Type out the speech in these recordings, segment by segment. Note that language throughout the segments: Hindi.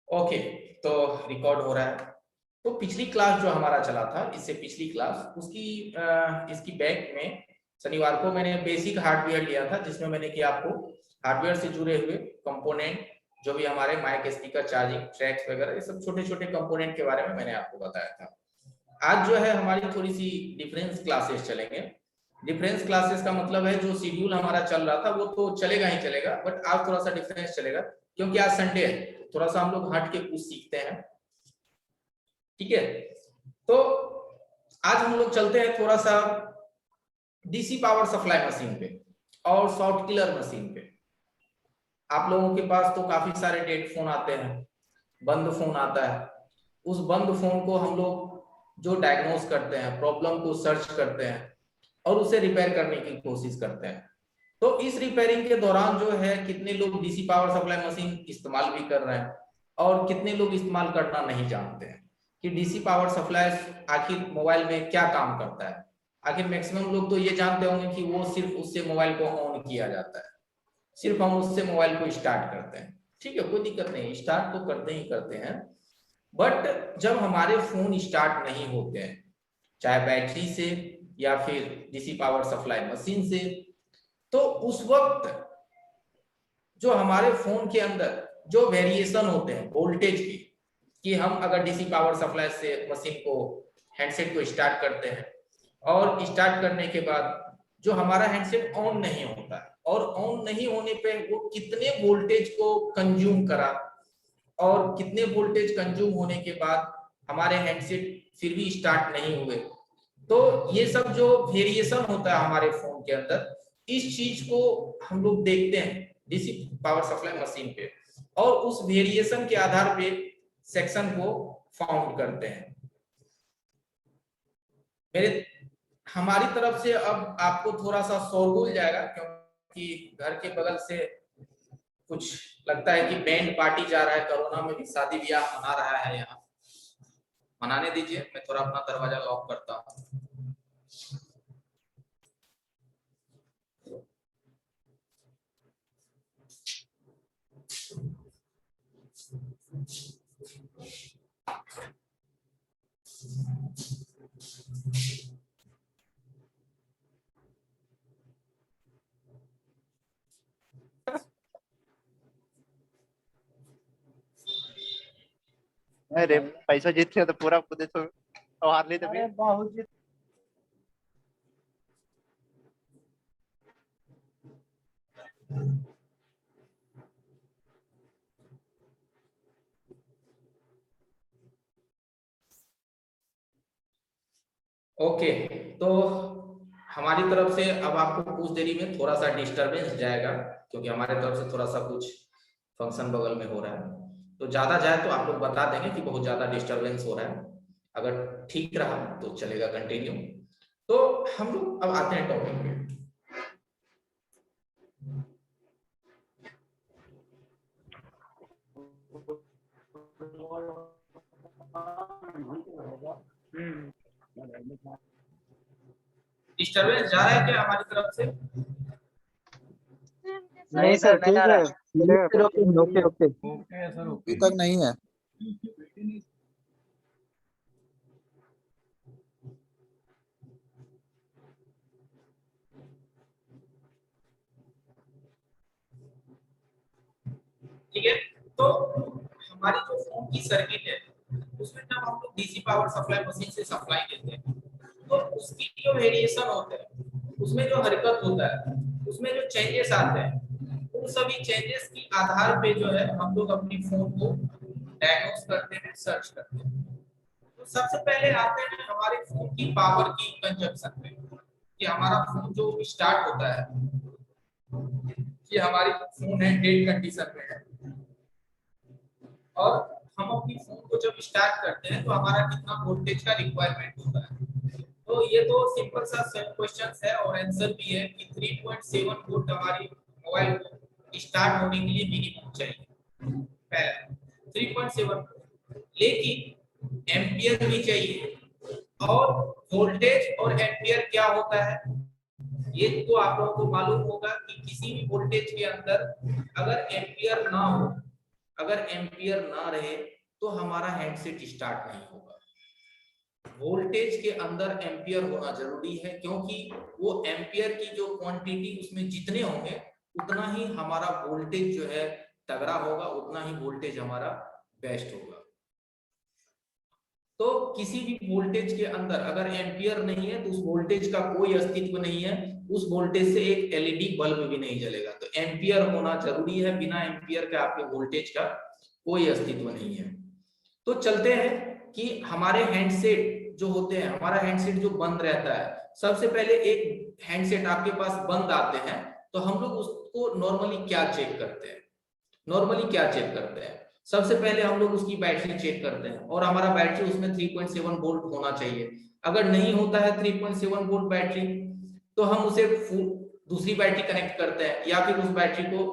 ओके, तो रिकॉर्ड हो रहा है। तो पिछली क्लास जो हमारा चला था, इससे पिछली क्लास उसकी इसकी बैक में शनिवार को मैंने बेसिक हार्डवेयर लिया था, जिसमें मैंने कि आपको हार्डवेयर से जुड़े हुए कंपोनेंट, जो भी हमारे माइक, स्पीकर, चार्जिंग ट्रैक्स वगैरह, ये सब छोटे छोटे कंपोनेंट के बारे में मैंने आपको बताया था। आज जो है हमारी थोड़ी सी डिफरेंस क्लासेस चलेंगे। डिफरेंस क्लासेस का मतलब है जो शेड्यूल हमारा चल रहा था वो तो चलेगा ही चलेगा, बट आज थोड़ा सा डिफरेंस चलेगा क्योंकि आज संडे है। थोड़ा सा हम लोग हट के कुछ सीखते हैं, ठीक है। तो आज हम लोग चलते हैं थोड़ा सा डीसी पावर सप्लाई मशीन पे और शॉर्ट किलर मशीन पे। आप लोगों के पास तो काफी सारे डेड फोन आते हैं, बंद फोन आता है। उस बंद फोन को हम लोग जो डायग्नोस करते हैं, प्रॉब्लम को सर्च करते हैं और उसे रिपेयर करने की कोशिश करते हैं। तो इस रिपेयरिंग के दौरान जो है कितने लोग डीसी पावर सप्लाई मशीन इस्तेमाल भी कर रहे हैं और कितने लोग इस्तेमाल करना नहीं जानते हैं कि डीसी पावर सप्लाई आखिर मोबाइल में क्या काम करता है। आखिर मैक्सिमम लोग तो ये जानते होंगे कि वो सिर्फ उससे मोबाइल को ऑन किया जाता है, सिर्फ हम उससे मोबाइल को स्टार्ट करते हैं। ठीक है, कोई दिक्कत नहीं, स्टार्ट तो करते ही करते हैं। बट जब हमारे फोन स्टार्ट नहीं होते हैं, चाहे बैटरी से या फिर डीसी पावर सप्लाई मशीन से, तो उस वक्त जो हमारे फोन के अंदर जो वेरिएशन होते हैं वोल्टेज के, कि हम अगर डीसी पावर सप्लाई से मशीन को, हैंडसेट को स्टार्ट करते हैं और स्टार्ट करने के बाद जो हमारा हैंडसेट ऑन नहीं होता है और ऑन नहीं होने पे वो कितने वोल्टेज को कंज्यूम करा और कितने वोल्टेज कंज्यूम होने के बाद हमारे हैंडसेट फिर भी स्टार्ट नहीं हुए। तो ये सब जो वेरिएशन होता है हमारे फोन के अंदर, इस चीज को हम लोग देखते हैं डीसी पावर सप्लाई मशीन पे और उस वेरिएशन के आधार पे सेक्शन को फाउंड करते हैं। मेरे हमारी तरफ से अब आपको थोड़ा सा शोरगुल जाएगा क्योंकि घर के बगल से कुछ लगता है कि बैंड पार्टी जा रहा है, कोरोना में भी शादी ब्याह मना रहा है। यहाँ मनाने दीजिए, मैं थोड़ा अपना दरवाजा लॉक करता हूँ। अरे पैसा जीत लिया तो पूरा खुद तो हार लेते फिर। बहुत जीत। ओके, तो हमारी तरफ से अब आपको कुछ देरी में थोड़ा सा डिस्टरबेंस जाएगा क्योंकि हमारे तरफ से थोड़ा सा कुछ फंक्शन बगल में हो रहा है। तो ज्यादा जाए तो आप लोग बता देंगे कि बहुत ज्यादा डिस्टरबेंस हो रहा है। अगर ठीक रहा तो चलेगा, कंटिन्यू। तो हम लोग अब आते हैं टॉपिक पे। डिस्टरबेंस जा रहा है क्या हमारी तरफ से? नहीं सर, ठीक है। ओके ओके अभी तक नहीं है। ठीक है, तो हमारी जो फोन की सर्किट है उसमें जब हम लोग डीसी पावर सप्लाई मशीन से सप्लाई देते हैं तो उसकी जो वेरिएशन होते हैं, उसमें जो हरकत होता है, उसमें जो चेंजेस आते हैं, उन सभी चेंजेस की आधार पे जो है हम लोग अपनी फोन को डायग्नोस करते हैं, सर्च करते हैं। तो सबसे पहले आते हैं हमारे फोन की पावर की कंजप्शन पे, कि हमारा फोन जो स्टार्ट होता है, कि हमारी फोन है डेड कंडीशन में है और हम अपनी फोन को जब स्टार्ट करते हैं तो हमारा कितना वोल्टेज का रिक्वायरमेंट होता है। तो ये तो सिंपल सा क्वेश्चन है और आंसर भी है कि 3.7 वोल्ट हमारी मोबाइल को स्टार्ट होने के लिए मिनिमम चाहिए, पहला 3.7। लेकिन एम्पियर भी चाहिए, और वोल्टेज और एम्पियर क्या होता है ये तो आप लोगों को मालूम होगा कि किसी भी वोल्टेज के अंदर अगर एम्पियर ना हो, अगर एम्पियर ना रहे तो हमारा हैंडसेट स्टार्ट नहीं होगा। वोल्टेज के अंदर एम्पियर होना जरूरी है, क्योंकि वो एम्पियर की जो क्वांटिटी उसमें जितने होंगे उतना ही हमारा वोल्टेज जो है तगड़ा होगा, उतना ही वोल्टेज हमारा बेस्ट होगा। तो किसी भी वोल्टेज के अंदर अगर एम्पियर नहीं है तो उस वोल्टेज का कोई अस्तित्व नहीं है, उस वोल्टेज से एक एलईडी बल्ब भी नहीं जलेगा। तो एम्पियर होना जरूरी है, बिना एम्पियर के आपके वोल्टेज का कोई अस्तित्व नहीं है। तो चलते हैं कि हमारे हैंडसेट जो होते हैं, हमारा हैंडसेट जो बंद रहता है, सबसे पहले एक हैंडसेट आपके पास बंद आते हैं तो हम लोग उसको नॉर्मली क्या चेक करते हैं? नॉर्मली क्या चेक करते हैं? सबसे पहले हम लोग उसकी बैटरी चेक करते हैं, और हमारा बैटरी उसमें 3.7 वोल्ट होना चाहिए। अगर नहीं होता है 3.7 वोल्ट बैटरी तो हम उसे दूसरी बैटरी कनेक्ट करते हैं या फिर उस बैटरी को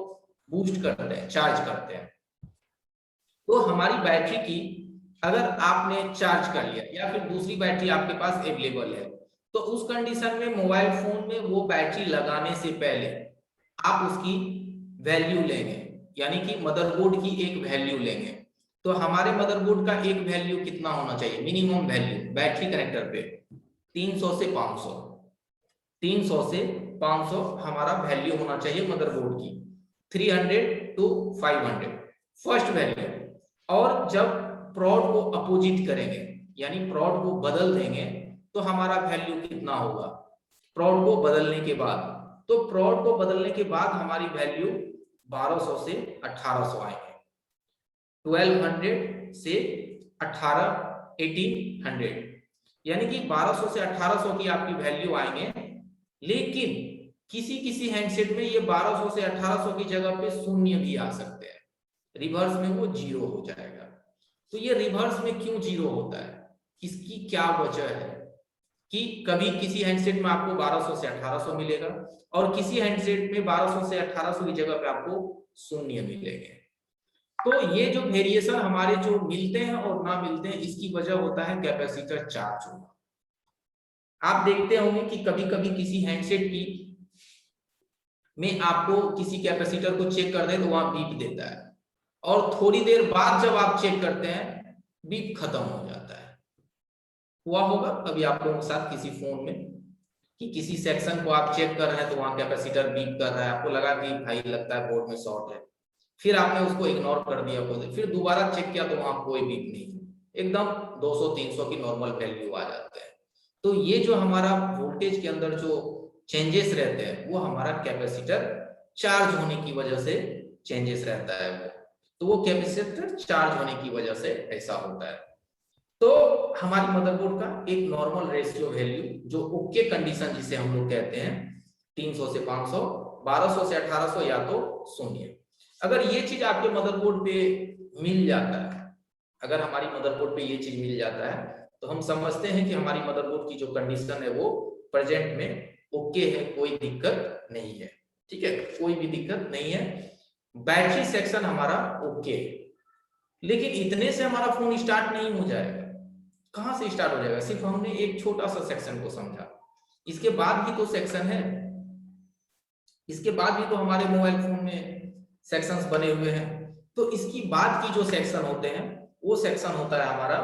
बूस्ट करते हैं, चार्ज करते हैं। तो हमारी बैटरी की अगर आपने चार्ज कर लिया या फिर दूसरी बैटरी आपके पास अवेलेबल है, तो उस कंडीशन में मोबाइल फोन में वो बैटरी लगाने से पहले आप उसकी वैल्यू लेंगे, यानी कि मदरबोर्ड की एक वैल्यू लेंगे। तो हमारे मदरबोर्ड का एक वैल्यू कितना होना चाहिए? मिनिमम वैल्यू बैटरी कनेक्टर पे 300 से 500, 300 से 500 हमारा वैल्यू होना चाहिए मदरबोर्ड की, 300 to 500 फर्स्ट वैल्यू। और जब प्रॉड को अपोजिट करेंगे, यानी प्रॉड को बदल देंगे, तो हमारा वैल्यू कितना होगा प्रॉड को बदलने के बाद? तो प्रॉड को बदलने के बाद हमारी वैल्यू 1200 से 1800 आएंगे, 1200 से 1800, यानी कि 1200 से 1800 की आपकी वैल्यू आएंगे। लेकिन किसी किसी हैंडसेट में ये 1200 से 1800 की जगह पे शून्य भी आ सकते हैं, रिवर्स में वो 0 हो जाएगा। तो ये रिवर्स में क्यों 0 होता है, इसकी क्या वजह है? कि कभी किसी हैंडसेट में आपको 1200 से 1800 मिलेगा और किसी हैंडसेट में 1200 से 1800 की जगह पे आपको शून्य मिलेंगे। तो ये जो वेरिएशन हमारे जो मिलते हैं और ना मिलते हैं, इसकी वजह होता है कैपेसिटर चार्ज होना। आप देखते होंगे कि कभी कभी किसी हैंडसेट की में आपको किसी कैपेसिटर को चेक कर दे तो वहां बीप देता है, और थोड़ी देर बाद जब आप चेक करते हैं बीप खत्म हो जाता है। हुआ होगा कभी आप लोगों के साथ किसी फोन में कि किसी सेक्शन को आप चेक कर रहे हैं तो वहां कैपेसिटर बीप कर रहा है, आपको लगा कि भाई लगता है बोर्ड में शॉर्ट है, फिर आपने उसको इग्नोर कर दिया, फिर दोबारा चेक किया तो वहां कोई बीप नहीं, एकदम 200-300 की नॉर्मल वैल्यू आ जाते हैं। तो ये जो हमारा वोल्टेज के अंदर जो चेंजेस रहते हैं वो हमारा कैपेसिटर चार्ज होने की वजह से चेंजेस रहता है वो, तो वो कैपेसिटर चार्ज होने की वजह से ऐसा होता है। तो हमारी मदरबोर्ड का एक नॉर्मल रेशियो वैल्यू जो ओके कंडीशन जिसे हम लोग कहते हैं 300 से 500, 1200 से 1800 या तो शून्य। अगर ये चीज आपके मदरबोर्ड पे मिल जाता है, अगर हमारी मदरबोर्ड पे ये चीज मिल जाता है तो हम समझते हैं कि हमारी मदरबोर्ड की जो कंडीशन है वो प्रेजेंट में ओके है, कोई दिक्कत नहीं है। ठीक है, कोई भी दिक्कत नहीं है, बैटरी सेक्शन हमारा ओके। लेकिन इतने से हमारा फोन स्टार्ट नहीं हो जाएगा। कहां से स्टार्ट हो जाएगा? सिर्फ हमने एक छोटा सा सेक्शन को समझा, इसके बाद भी तो सेक्शन है, इसके बाद भी तो हमारे मोबाइल फोन में सेक्शंस बने हुए हैं। तो इसकी बाद की जो सेक्शन होते हैं वो सेक्शन होता है हमारा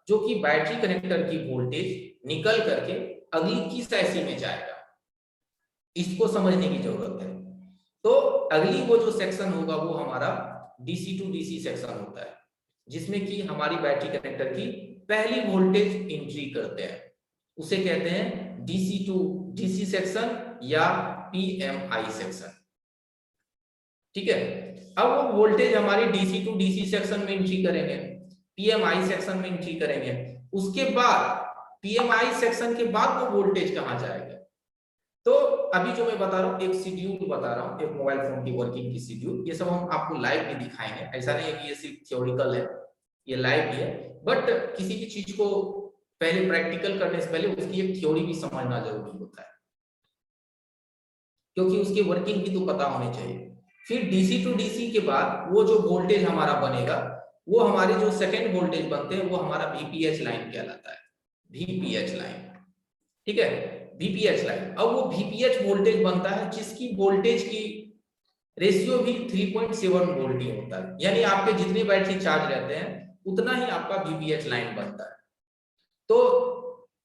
जो कि बैटरी कनेक्टर की वोल्टेज निकल करके अगली किस ऐसी में जाएगा, इसको समझने की जरूरत है। तो अगली वो जो सेक्शन होगा वो हमारा डीसी टू डीसी सेक्शन होता है, जिसमें कि हमारी बैटरी कनेक्टर की पहली वोल्टेज एंट्री करते हैं, उसे कहते हैं डीसी टू डीसी सेक्शन या पीएमआई सेक्शन। ठीक है, अब वो वोल्टेज हमारी डीसी टू डीसी सेक्शन में एंट्री करेंगे, पीएमआई सेक्शन में एंट्री करेंगे, उसके बाद पीएमआई सेक्शन के बाद वो वोल्टेज कहां जाएगा? तो अभी जो मैं बता रहा हूँ एक शेड्यूल बता रहा हूँ, एक मोबाइल फोन की वर्किंग की शेड्यूल, ये सब हम आपको लाइव भी दिखाएंगे, ऐसा नहीं है कि ये सिर्फ थ्योरिकल है, ये लाइव भी है। बट किसी भी चीज को पहले प्रैक्टिकल करने से पहले उसकी एक थ्योरी भी समझना जरूरी होता है, क्योंकि उसकी वर्किंग भी तो पता होनी चाहिए। फिर डीसी टू डीसी के बाद वो जो वोल्टेज हमारा बनेगा वो हमारे जो सेकेंड वोल्टेज बनते हैं वो हमारा वीपीएच लाइन कहलाता है, वीपीएच लाइन। ठीक है, वीपीएच लाइन। अब वो वीपीएच वोल्टेज बनता है जिसकी वोल्टेज की रेशियो भी 3.7 वोल्ट ही होता है, यानी आपके जितने बैटरी चार्ज रहते हैं उतना ही आपका वीपीएच लाइन बनता है। तो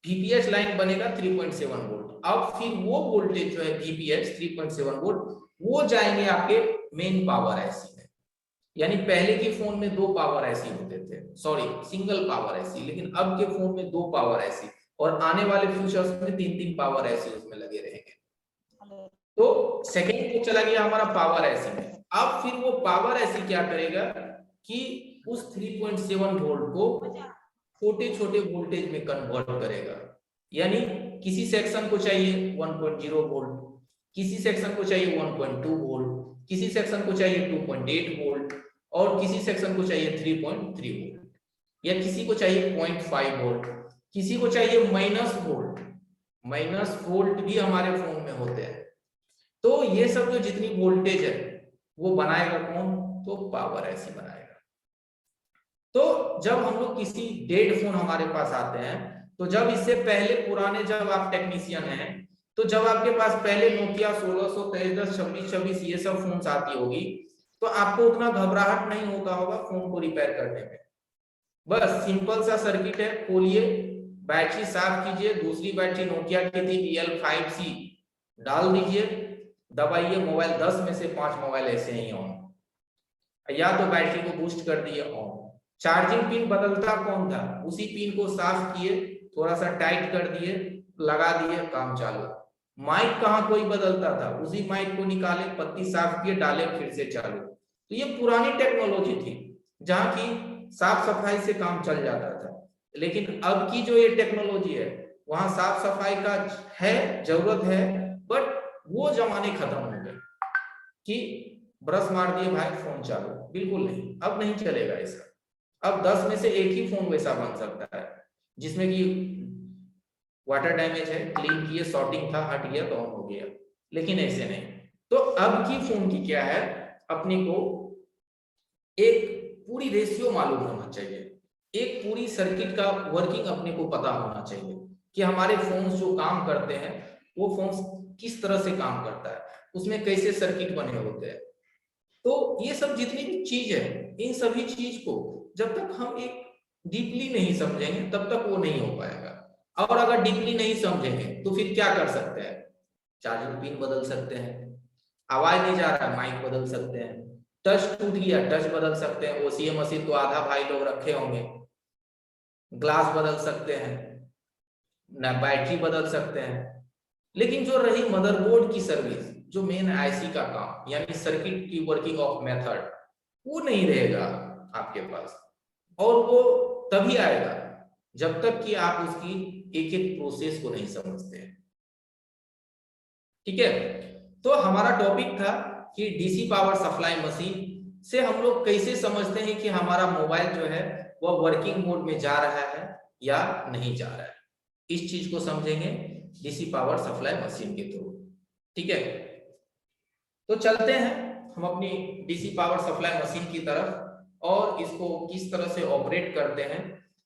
वीपीएच लाइन बनेगा 3.7 वोल्ट। अब फिर वो वोल्टेज जो है वीपीएच 3.7 वोल्ट वो जाएंगे आपके मेन पावर आईसी में। यानी पहले के फोन में 2 पावर आईसी होते थे, सॉरी सिंगल पावर आईसी, लेकिन अब के फोन में 2 पावर आईसी और आने वाले फ्यूचर्स में 3-3 पावर आईसी उसमें लगे रहेंगे। तो सेकेंड को चला गया हमारा पावर आईसी में। अब फिर वो पावर आईसी क्या करेगा कि उस 3.7 वोल्ट को छोटे छोटे वोल्टेज में कन्वर्ट करेगा। यानी किसी सेक्शन को चाहिए 1.0 वोल्ट, किसी सेक्शन को चाहिए 1.2 वोल्ट, किसी सेक्शन को चाहिए 2.8 वोल्ट और किसी सेक्शन को चाहिए 3.3 वोल्ट, या किसी को चाहिए 0.5 वोल्ट, किसी को चाहिए माइनस वोल्ट। माइनस वोल्ट भी हमारे फोन में होते हैं। तो ये सब जो जितनी वोल्टेज है वो बनाएगा कौन? तो पावर आईसी बनाएगा। तो जब हम लोग किसी डेड फोन हमारे पास आते हैं, तो जब इससे पहले पुराने जब आप टेक्नीशियन हैं, तो जब आपके पास पहले नोकिया 1623, 2626 ये सब फोन आती होगी, तो आपको उतना घबराहट नहीं होता होगा फोन को रिपेयर करने में। बस सिंपल सा सर्किट है, खोलिए, बैटरी साफ कीजिए, दूसरी बैटरी नोकिया की थी BL5C डाल दीजिए, दबाइए, मोबाइल 10 में से 5 मोबाइल ऐसे ही ऑन, या तो बैटरी को बूस्ट कर दिए ऑन। चार्जिंग पिन बदलता कौन था? उसी पिन को साफ किए, थोड़ा सा टाइट कर दिए, लगा दिए, काम चालू। माइक कहाँ कोई बदलता था? उसी माइक को निकाले, पत्ती साफ किए, डाले, फिर से चालू। तो ये पुरानी टेक्नोलॉजी थी जहाँ की साफ सफाई से काम चल जाता था। लेकिन अब की जो ये टेक्नोलॉजी है वहां साफ सफाई का है, जरूरत है, बट वो जमाने खत्म हो गए कि ब्रश मार दिए भाई फोन चालू। बिल्कुल नहीं, अब नहीं चलेगा ऐसा। अब 10 में से एक ही फोन वैसा बन सकता है जिसमें कि वाटर डैमेज है, क्लीन किए, शॉर्टिंग था, हट गया तो ऑन हो गया, लेकिन ऐसे नहीं। तो अब की फोन की क्या है, अपने को एक पूरी रेशियो मालूम होना चाहिए, एक पूरी सर्किट का वर्किंग अपने को पता होना चाहिए कि हमारे फोन जो काम करते हैं वो फोन किस तरह से काम करता है, उसमें कैसे सर्किट बने होते हैं। तो ये सब जितनी भी चीज है, इन सभी चीज को जब तक हम एक डीपली नहीं समझेंगे तब तक वो नहीं हो पाएगा। और अगर डीपली नहीं समझेंगे तो फिर क्या कर सकते हैं? चार्जिंग पिन बदल सकते हैं, आवाज नहीं जा रहा है माइक बदल सकते हैं, टच टूट गया टच बदल सकते हैं, ओसीए मशीन तो आधा भाई लोग रखे होंगे, ग्लास बदल सकते हैं, ना बैटरी बदल सकते हैं। लेकिन जो रही मदरबोर्ड की सर्विस, जो मेन आईसी का काम, यानी सर्किट की वर्किंग ऑफ मेथड, वो नहीं रहेगा आपके पास। और वो तभी आएगा जब तक कि आप उसकी एक एक प्रोसेस को नहीं समझते हैं। ठीक है, तो हमारा टॉपिक था कि डीसी पावर सप्लाई मशीन से हम लोग कैसे समझते हैं कि हमारा मोबाइल जो है वह वर्किंग मोड में जा रहा है या नहीं जा रहा है। इस चीज को समझेंगे डीसी पावर सप्लाई मशीन के थ्रू। ठीक है, तो चलते हैं हम अपनी डीसी पावर सप्लाई मशीन की तरफ और इसको किस तरह से ऑपरेट करते हैं,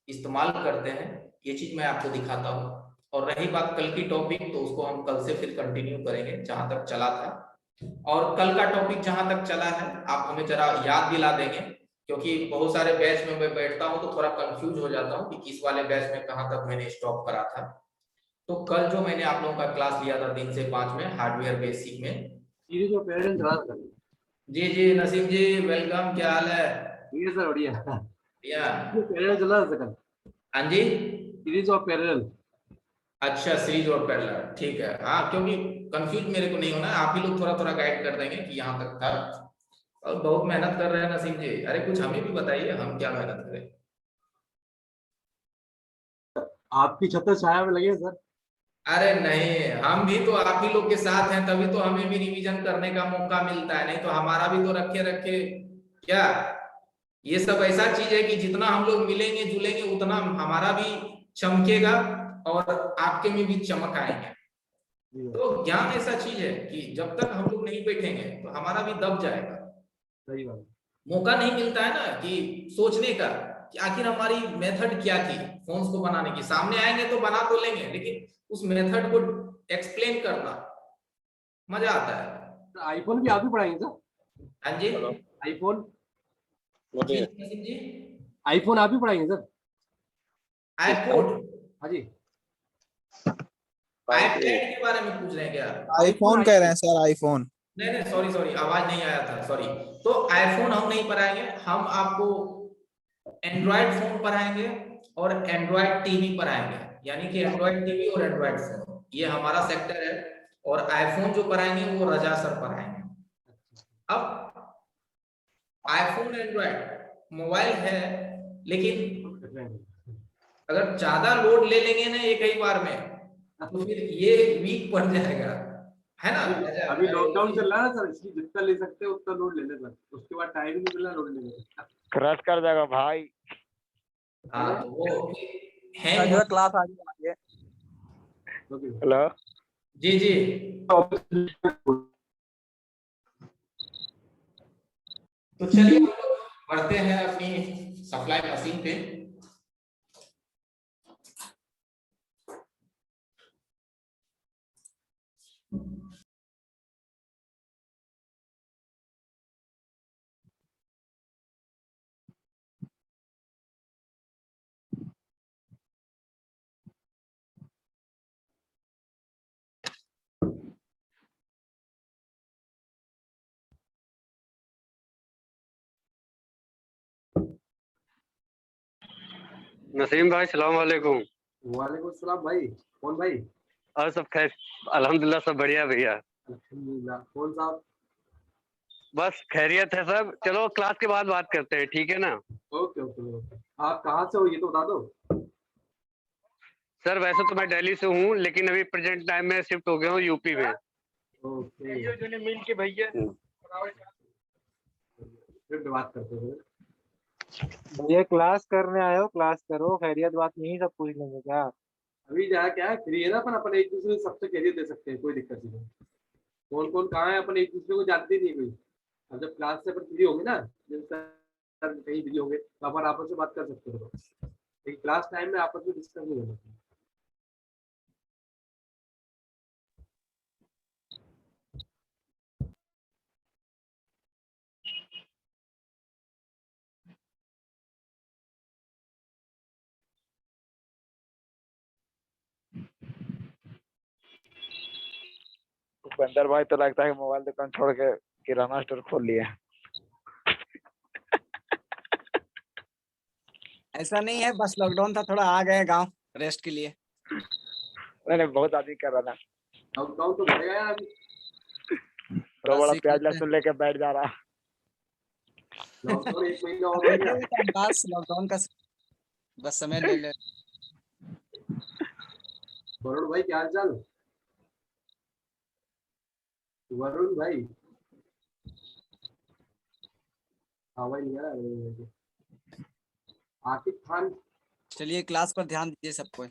इस्तेमाल करते हैं, ये चीज मैं आपको दिखाता हूँ। और रही बात कल की टॉपिक, तो उसको हम कल से फिर कंटिन्यू करेंगे जहां तक चला था। और कल का टॉपिक जहां तक चला है आप हमें जरा याद दिला देंगे, क्योंकि बहुत सारे बैच में मैं बैठता हूं तो थोड़ा कंफ्यूज हो जाता हूं कि किस वाले बैच में कहां तक मैंने स्टॉप करा था। तो कल जो मैंने आप लोगों का क्लास लिया था 3 से 5 में हार्डवेयर बेसिक में, जी जी नसीम जी वेलकम, क्या हाल है? ठीक है सर, बढ़िया। बढ़िया। चला सर, हाँ जी, सीरीज ऑफ पैरेलल। अच्छा सीरीज और पैरेलल, ठीक है। हाँ, क्योंकि कंफ्यूज मेरे को नहीं होना है, आप ही लोग थोड़ा थोड़ा गाइड कर देंगे कि यहाँ तक था। और बहुत मेहनत कर रहे हैं नसीम जी, अरे कुछ हमें भी बताइए, हम क्या मेहनत करें? आपकी छत छाया में लगे सर। अरे नहीं, हम भी तो आप ही लोग के साथ हैं, तभी तो हमें भी रिवीजन करने का मौका मिलता है, नहीं तो हमारा भी तो रखे रखे क्या। ये सब ऐसा चीज है कि जितना हम लोग मिलेंगे जुलेंगे उतना हमारा भी चमकेगा और आपके में भी चमक आएंगे। तो ज्ञान ऐसा चीज है कि जब तक हम लोग नहीं बैठेंगे तो हमारा भी दब जाएगा। सही बात। मौका नहीं मिलता है ना कि सोचने का कि आखिर हमारी मेथड क्या थी फोन्स को बनाने की। सामने आएंगे तो बना तो लेंगे, लेकिन उस मेथड को एक्सप्लेन करना मजा आता है। आईफोन भी आप ही पढ़ाएंगे सर? हाँ जी आईफोन जी नसीम जी। आईफोन आप ही पढ़ाएंगे सर? आईपोड, हाँ जी। आईपैड के बारे में पूछ रहे हैं क्या? आईफोन कह रहे हैं सर, आईफोन। नहीं नहीं, सॉरी सॉरी, आवाज नहीं आया था, सॉरी। तो आईफोन हम नहीं पढ़ाएंगे, हम आपको एंड्रॉयड फोन पढ़ाएंगे और एंड्रॉयड टीवी पढ़ाएंगे, यानी कि एंड्रॉयड टीवी और एंड्रॉयड फोन, ये हमारा सेक्टर है। और आईफोन जो पढ़ाएंगे वो रजा सर पढ़ाएंगे। अब आईफोन एंड्रॉयड मोबाइल है, लेकिन अगर ज्यादा लोड ले लेंगे ना एक ही बार में, तो फिर ये वीक पड़ जाएगा, है ना? अभी लॉकडाउन चल रहा है सर, इसलिए जितना ले सकते हैं उतना लोड ले ले सर, उसके बाद टाइम नहीं मिलना लोड लेने का। क्रश कर जाएगा भाई। हाँ तो वो है। जो है क्लास आगे है। हेलो जी जी। तो चलिए हम लोग बढ़ते हैं अपनी सप्लाई मशीन पे। नसीम भाई सलाम वालेकुम। वालेकुम सलाम भाई। कौन भाई? और सब खैर? अल्हम्दुलिल्लाह सब बढ़िया भैया। अल्हम्दुलिल्लाह। कौन साहब? बस खैरियत है सब। चलो क्लास के बाद बात करते हैं, ठीक है ना? Okay okay okay. आप कहाँ से हो ये तो बता दो। सर वैसे तो मैं दिल्ली से हूँ, लेकिन अभी प्रेजेंट टाइम में शिफ्ट हो गया हूँ यूपी में। ओके। मिल के भैया फिर बात करते हैं। भैया क्लास करने आए हो, क्लास करो, खैरियत बात नहीं सब पूछ लेंगे क्या? अभी जहाँ क्या है, फ्री है ना अपन, अपन एक दूसरे को सबसे कैरियर दे सकते हैं, कोई दिक्कत नहीं है। कौन कौन कहाँ है अपन एक दूसरे को जानते नहीं कोई। अब जब क्लास से अपन फ्री होंगे ना, जब सर कहीं फ्री होंगे तो अपन आपस में बात कर सकते हो। लेकिन क्लास टाइम में आपस में डिस्कस नहीं होना चाहिए। बंदर भाई तो लगता है कि मोबाइल दुकान छोड़ के किराना स्टोर खोल लिया। ऐसा नहीं है, बस लॉकडाउन था, थोड़ा आ गए गांव रेस्ट के लिए। मैंने बहुत आदमी कर रहा था, लॉकडाउन तो बढ़ेगा यार अभी। बड़ा बड़ा बस प्याज लहसुन लेके बैठ जा रहा। लॉकडाउन एक महीना और रह गया। बस लॉकडाउन का बस समय ले ले। वरुण भाई क्या हाल चाल? वरुण भाई आवाज नहीं आ रहा। आकिब खान। चलिए क्लास पर ध्यान दीजिए सबको।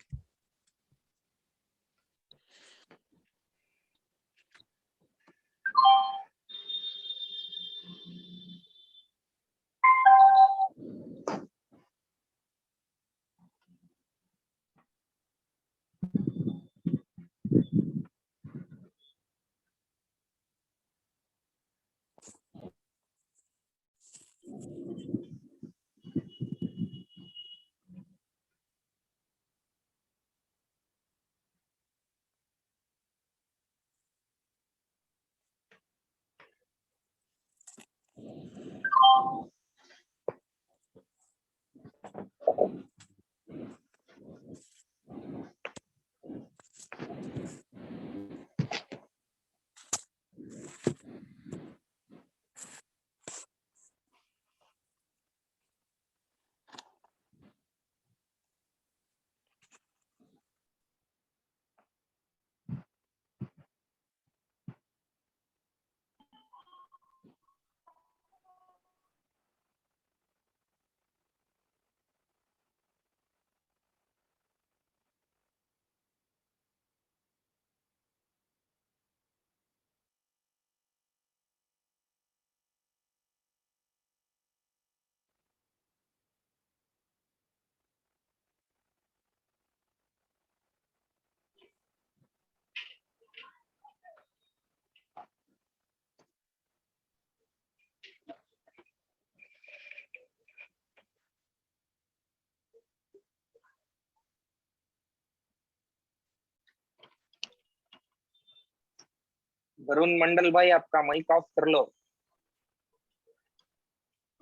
वरुण मंडल भाई आपका माइक ऑफ कर लो।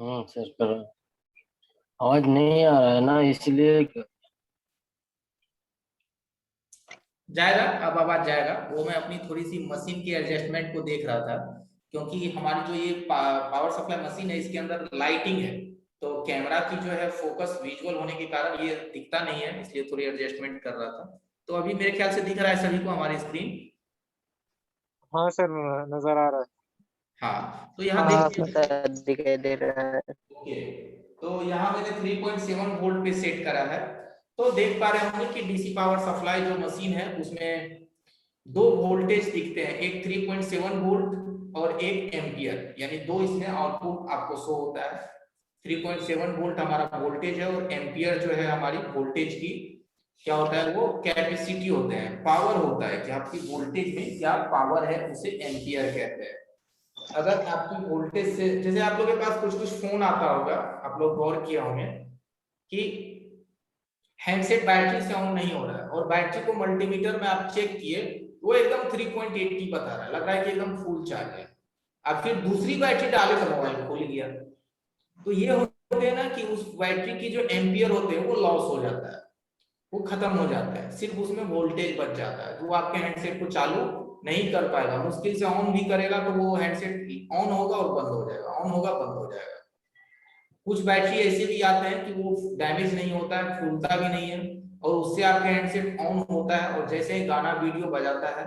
सर पर आवाज नहीं आ रहा है ना, इसलिए जाएगा, अब आवाज जाएगा। वो मैं अपनी थोड़ी सी मशीन के एडजस्टमेंट को देख रहा था, क्योंकि हमारी जो ये पावर सप्लाई मशीन है इसके अंदर लाइटिंग है, तो कैमरा की जो है फोकस विजुअल होने के कारण ये दिखता नहीं है, इसलिए थोड़ी एडजस्टमेंट कर रहा था। तो अभी मेरे ख्याल से दिख रहा है सभी को हमारी स्क्रीन। हाँ सर, नजर आ रहा है। हाँ, तो यहाँ हाँ देखिए सर दिखाई दे रहा है। ओके, तो यहाँ मैंने 3.7 वोल्ट पे सेट करा है। तो देख पा रहे होंगे कि डीसी पावर सप्लाई जो मशीन है उसमें दो वोल्टेज दिखते हैं, एक 3.7 वोल्ट और एक एम्पियर, यानी दो इसमें आउटपुट आपको शो होता है। 3.7 वोल्ट हमारा वोल्टेज है और एम्पियर जो है हमारी वोल्टेज की क्या होता है, वो कैपेसिटी होते हैं, पावर होता है कि आपकी वोल्टेज में क्या पावर है, उसे एम्पियर कहते हैं। अगर आपकी वोल्टेज से, जैसे आप लोगों के पास कुछ कुछ फोन आता होगा, आप लोग गौर किया होंगे कि हैंडसेट बैटरी से ऑन नहीं हो रहा है और बैटरी को मल्टीमीटर में आप चेक किए, वो एकदम 3.80 बता रहा है, लग रहा है कि एकदम फुल चार्ज है। अब फिर दूसरी बैटरी डाले तो मोबाइल खुल गया। तो ये होते हैं ना कि उस बैटरी की जो एम्पियर होते हैं वो लॉस हो जाता है, वो खत्म हो जाता है, सिर्फ उसमें वोल्टेज बच जाता है, तो वो आपके हैंडसेट को चालू नहीं कर पाएगा। मुश्किल से ऑन भी करेगा तो वो हैंडसेट ऑन होगा और बंद हो जाएगा, ऑन होगा बंद हो जाएगा। कुछ बैटरी ऐसे भी आते हैं कि वो डैमेज नहीं होता है, फूलता भी नहीं है, और उससे आपके हैंडसेट ऑन होता है और जैसे ही गाना वीडियो बजाता है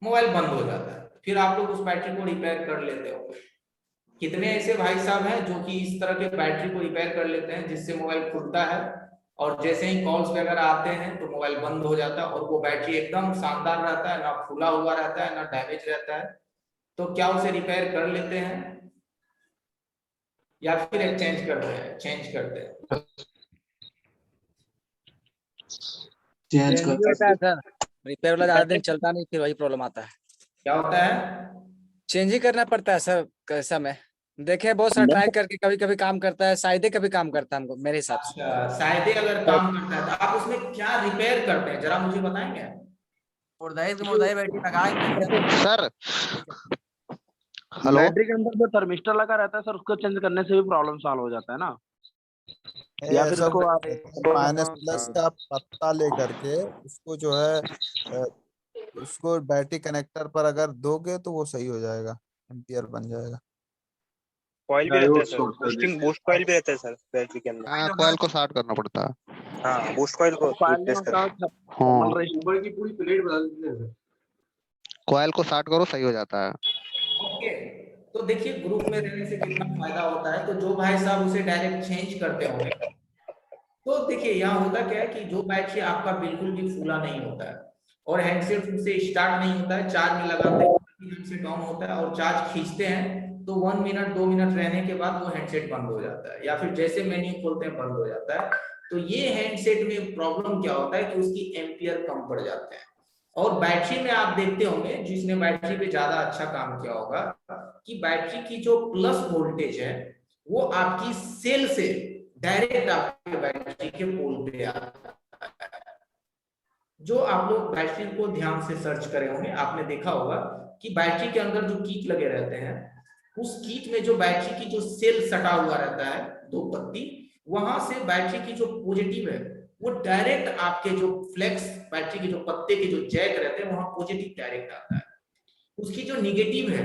मोबाइल बंद हो जाता है। फिर आप लोग उस बैटरी को रिपेयर कर लेते हो। कितने ऐसे भाई साहब हैं जो कि इस तरह के बैटरी को रिपेयर कर लेते हैं जिससे मोबाइल खुलता है और जैसे ही कॉल्स वगैरह आते हैं तो मोबाइल बंद हो जाता है और वो बैटरी एकदम शानदार रहता है, ना फूला हुआ रहता है ना डैमेज रहता है। तो क्या उसे रिपेयर कर लेते हैं या फिर एक्सचेंज करते हैं? चेंज करते हैं, चेंज होता है सर। रिपेयर वाला ज्यादा दिन चलता नहीं, फिर वही प्रॉब्लम आता है। क्या होता है? चेंज ही करना पड़ता है सर। कैसा में देखे बहुत सारा ट्राई करके, कभी कभी काम करता है, शायद कभी काम करता है हमको, मेरे हिसाब से। अच्छा, शायद अगर काम करता है तो आप उसमें क्या रिपेयर करते हैं, जरा मुझे बताएंगे? मुर्दाई बैटरी लगा सर हेलो, बैटरी के अंदर जो थर्मिस्टर लगा रहता है सर, उसको चेंज करने से भी प्रॉब्लम सॉल्व हो जाता है ना। या फिर उसको आप माइनस प्लस का पत्ता लेकर के उसको जो है उसको बैटरी कनेक्टर पर अगर दोगे तो वो सही हो जाएगा, एम्पियर बन जाएगा। कॉइल भी रहता है सर, बूस्ट कॉइल भी रहता है सर बैटरी के अंदर। हाँ, कॉइल को शार्ट करना पड़ता है। हाँ, बूस्ट कॉइल को रिप्लेस कर। हाँ, ऊपर की पूरी प्लेट बदल देते हैं सर। कॉइल को शार्ट करो सही हो जाता है। ओके, तो देखिए ग्रुप में रहने से कितना फायदा होता है। तो जो भाई साहब उसे डायरेक्ट चेंज करते होंगे, तो देखिए यहाँ होता क्या है कि जो बैटरी आपका बिल्कुल भी फूला नहीं होता है और हैंडसेट से स्टार्ट नहीं होता है, चार्ज में लगाते हैं हैंडसेट डाउन होता है और चार्ज खींचते हैं तो 1 मिनट 2 मिनट रहने के बाद वो हैंडसेट बंद हो जाता है, या फिर जैसे मेन्यू खोलते हैं बंद हो जाता है। तो ये हैंडसेट में प्रॉब्लम क्या होता है कि उसकी एम्पियर कम पड़ जाते हैं। और बैटरी में आप देखते होंगे, जिसने बैटरी पे ज्यादा अच्छा काम किया होगा, कि बैटरी की जो प्लस वोल्टेज है वो आपकी सेल से डायरेक्ट आपके बैटरी के पोल पे आता है। जो आप लोग बैटरी को ध्यान से सर्च करे होंगे, आपने देखा होगा कि बैटरी के अंदर जो कीट लगे रहते हैं, उस कीट में जो बैटरी की जो सेल सटा हुआ रहता है, 2 पत्ती, वहां से बैटरी की जो पॉजिटिव है वो डायरेक्ट आपके जो फ्लेक्स बैटरी के जो पत्ते के जो जैक रहते हैं वहां पॉजिटिव डायरेक्ट आता है। उसकी जो निगेटिव है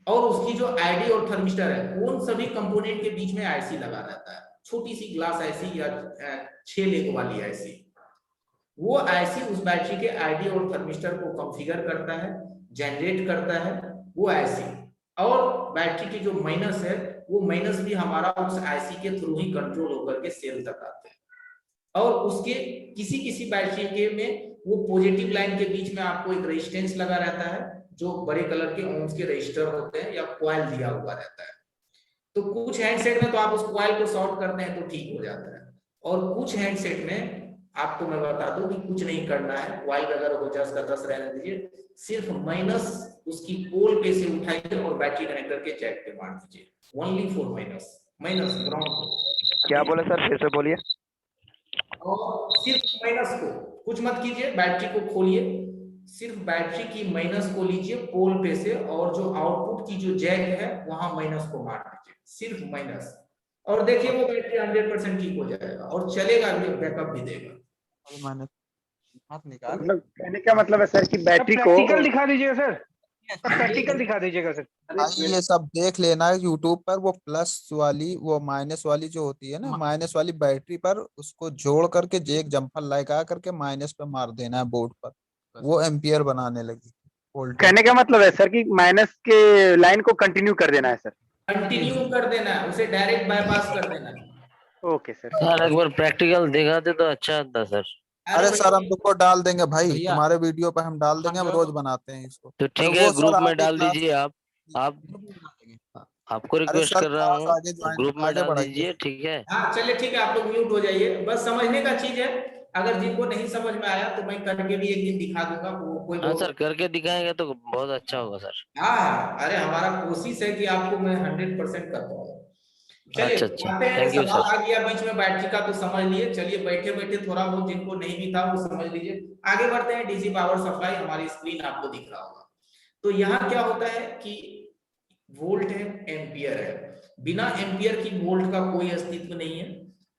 और उसकी जो आईडी और थर्मिस्टर है, उन सभी कंपोनेंट के बीच में आईसी लगा रहता है, छोटी सी ग्लास आईसी या 6 लेग वाली आईसी। वो आईसी उस बैटरी के आईडी और थर्मिस्टर को कॉन्फ़िगर करता है, जनरेट करता है वो आईसी, और बैटरी की जो माइनस है वो माइनस भी हमारा उस आईसी के थ्रू ही कंट्रोल होकर के सेल तक आते हैं। और उसके किसी किसी बैटरी के में वो पॉजिटिव लाइन के बीच में आपको एक रेजिस्टेंस लगा रहता है, जो बड़े कलर के ओम्स के रजिस्टर होते हैं, या कॉइल दिया हुआ रहता है। तो कुछ हैंडसेट में तो आप उस कॉइल को शॉर्ट करते हैं तो ठीक हो जाता है, और कुछ हैंडसेट में आपको मैं बता दूं कि कुछ नहीं करना है, कॉइल अगर हो जाए उसका 10 रहने दीजिए, सिर्फ माइनस उसकी पोल पे से उठाइए और बैटरी कनेक्टर के जैक पे मार दीजिए, only for minus, minus ground. क्या बोले सर, फिर से बोलिए। और सिर्फ माइनस को कुछ मत कीजिए, बैटरी को खोलिए सिर्फ बैटरी की माइनस को लीजिए पोल पे से, और जो आउटपुट की जो जैक है वहां माइनस को मार दीजिए, सिर्फ माइनस, और देखिए वो बैटरी 100% ठीक हो जाएगा और चलेगा भी, बैकअप भी देगा। और मैंने हाथ निकाल मतलब कहने का मतलब है सर कि बैटरी को प्रैक्टिकल दिखा दीजिएगा सर, प्रैक्टिकल दिखा दीजिएगा सर। भाई ये सब देख लेना है यूट्यूब पर, वो प्लस वाली वो माइनस वाली जो होती है ना, माइनस वाली बैटरी पर उसको जोड़ करके एक जम्फर लगा करके माइनस पे मार देना है बोर्ड पर, वो एम्पियर बनाने लगी वोल्टेज। कहने का मतलब है सर कि माइनस के लाइन को कंटिन्यू कर देना है सर। कंटिन्यू कर देना है, उसे डायरेक्ट बाईपास कर देना है। Okay sir. सर एक बार प्रैक्टिकल दिखाते तो अच्छा था सर। अरे भाई, सर हम तुमको डाल देंगे भाई, तुम्हारे वीडियो पे हम डाल देंगे, हम रोज बनाते हैं इसको। तो ठीक भाई है, वो सर ग्रुप में आगे डाल क्लास, दीजिए आप आपको अरे रिक्वेस्ट सर कर रहा क्लास हूँ, आगे ज्वाइन, ग्रुप में आगे डाल बढ़ाइए। दीजिए, ठीक है। हाँ चलिए ठीक है, आप लोग म्यूट हो जाइए, बस समझने का चीज है। अगर जिनको नहीं समझ में आया तो मैं करके भी एक दिन दिखा दूंगा, वो कोई हाँ बहुत। सर, करके दिखाएंगे तो बहुत अच्छा होगा सर। हाँ अरे हमारा कोशिश है कि आपको मैं 100% कर पाऊँ। चलिए अच्छा अच्छा, आते हैं, थैंक यू सवाल सर। आ गया बीच में बैटरी का तो समझ लिए, चलिए बैठे बैठे थोड़ा बहुत जिनको नहीं भी था वो समझ लीजिए। आगे बढ़ते हैं, डीसी पावर सप्लाई हमारी स्क्रीन आपको दिख रहा होगा। तो यहाँ क्या होता है कि वोल्ट है, एम्पियर है, बिना एम्पियर की वोल्ट का कोई अस्तित्व नहीं है।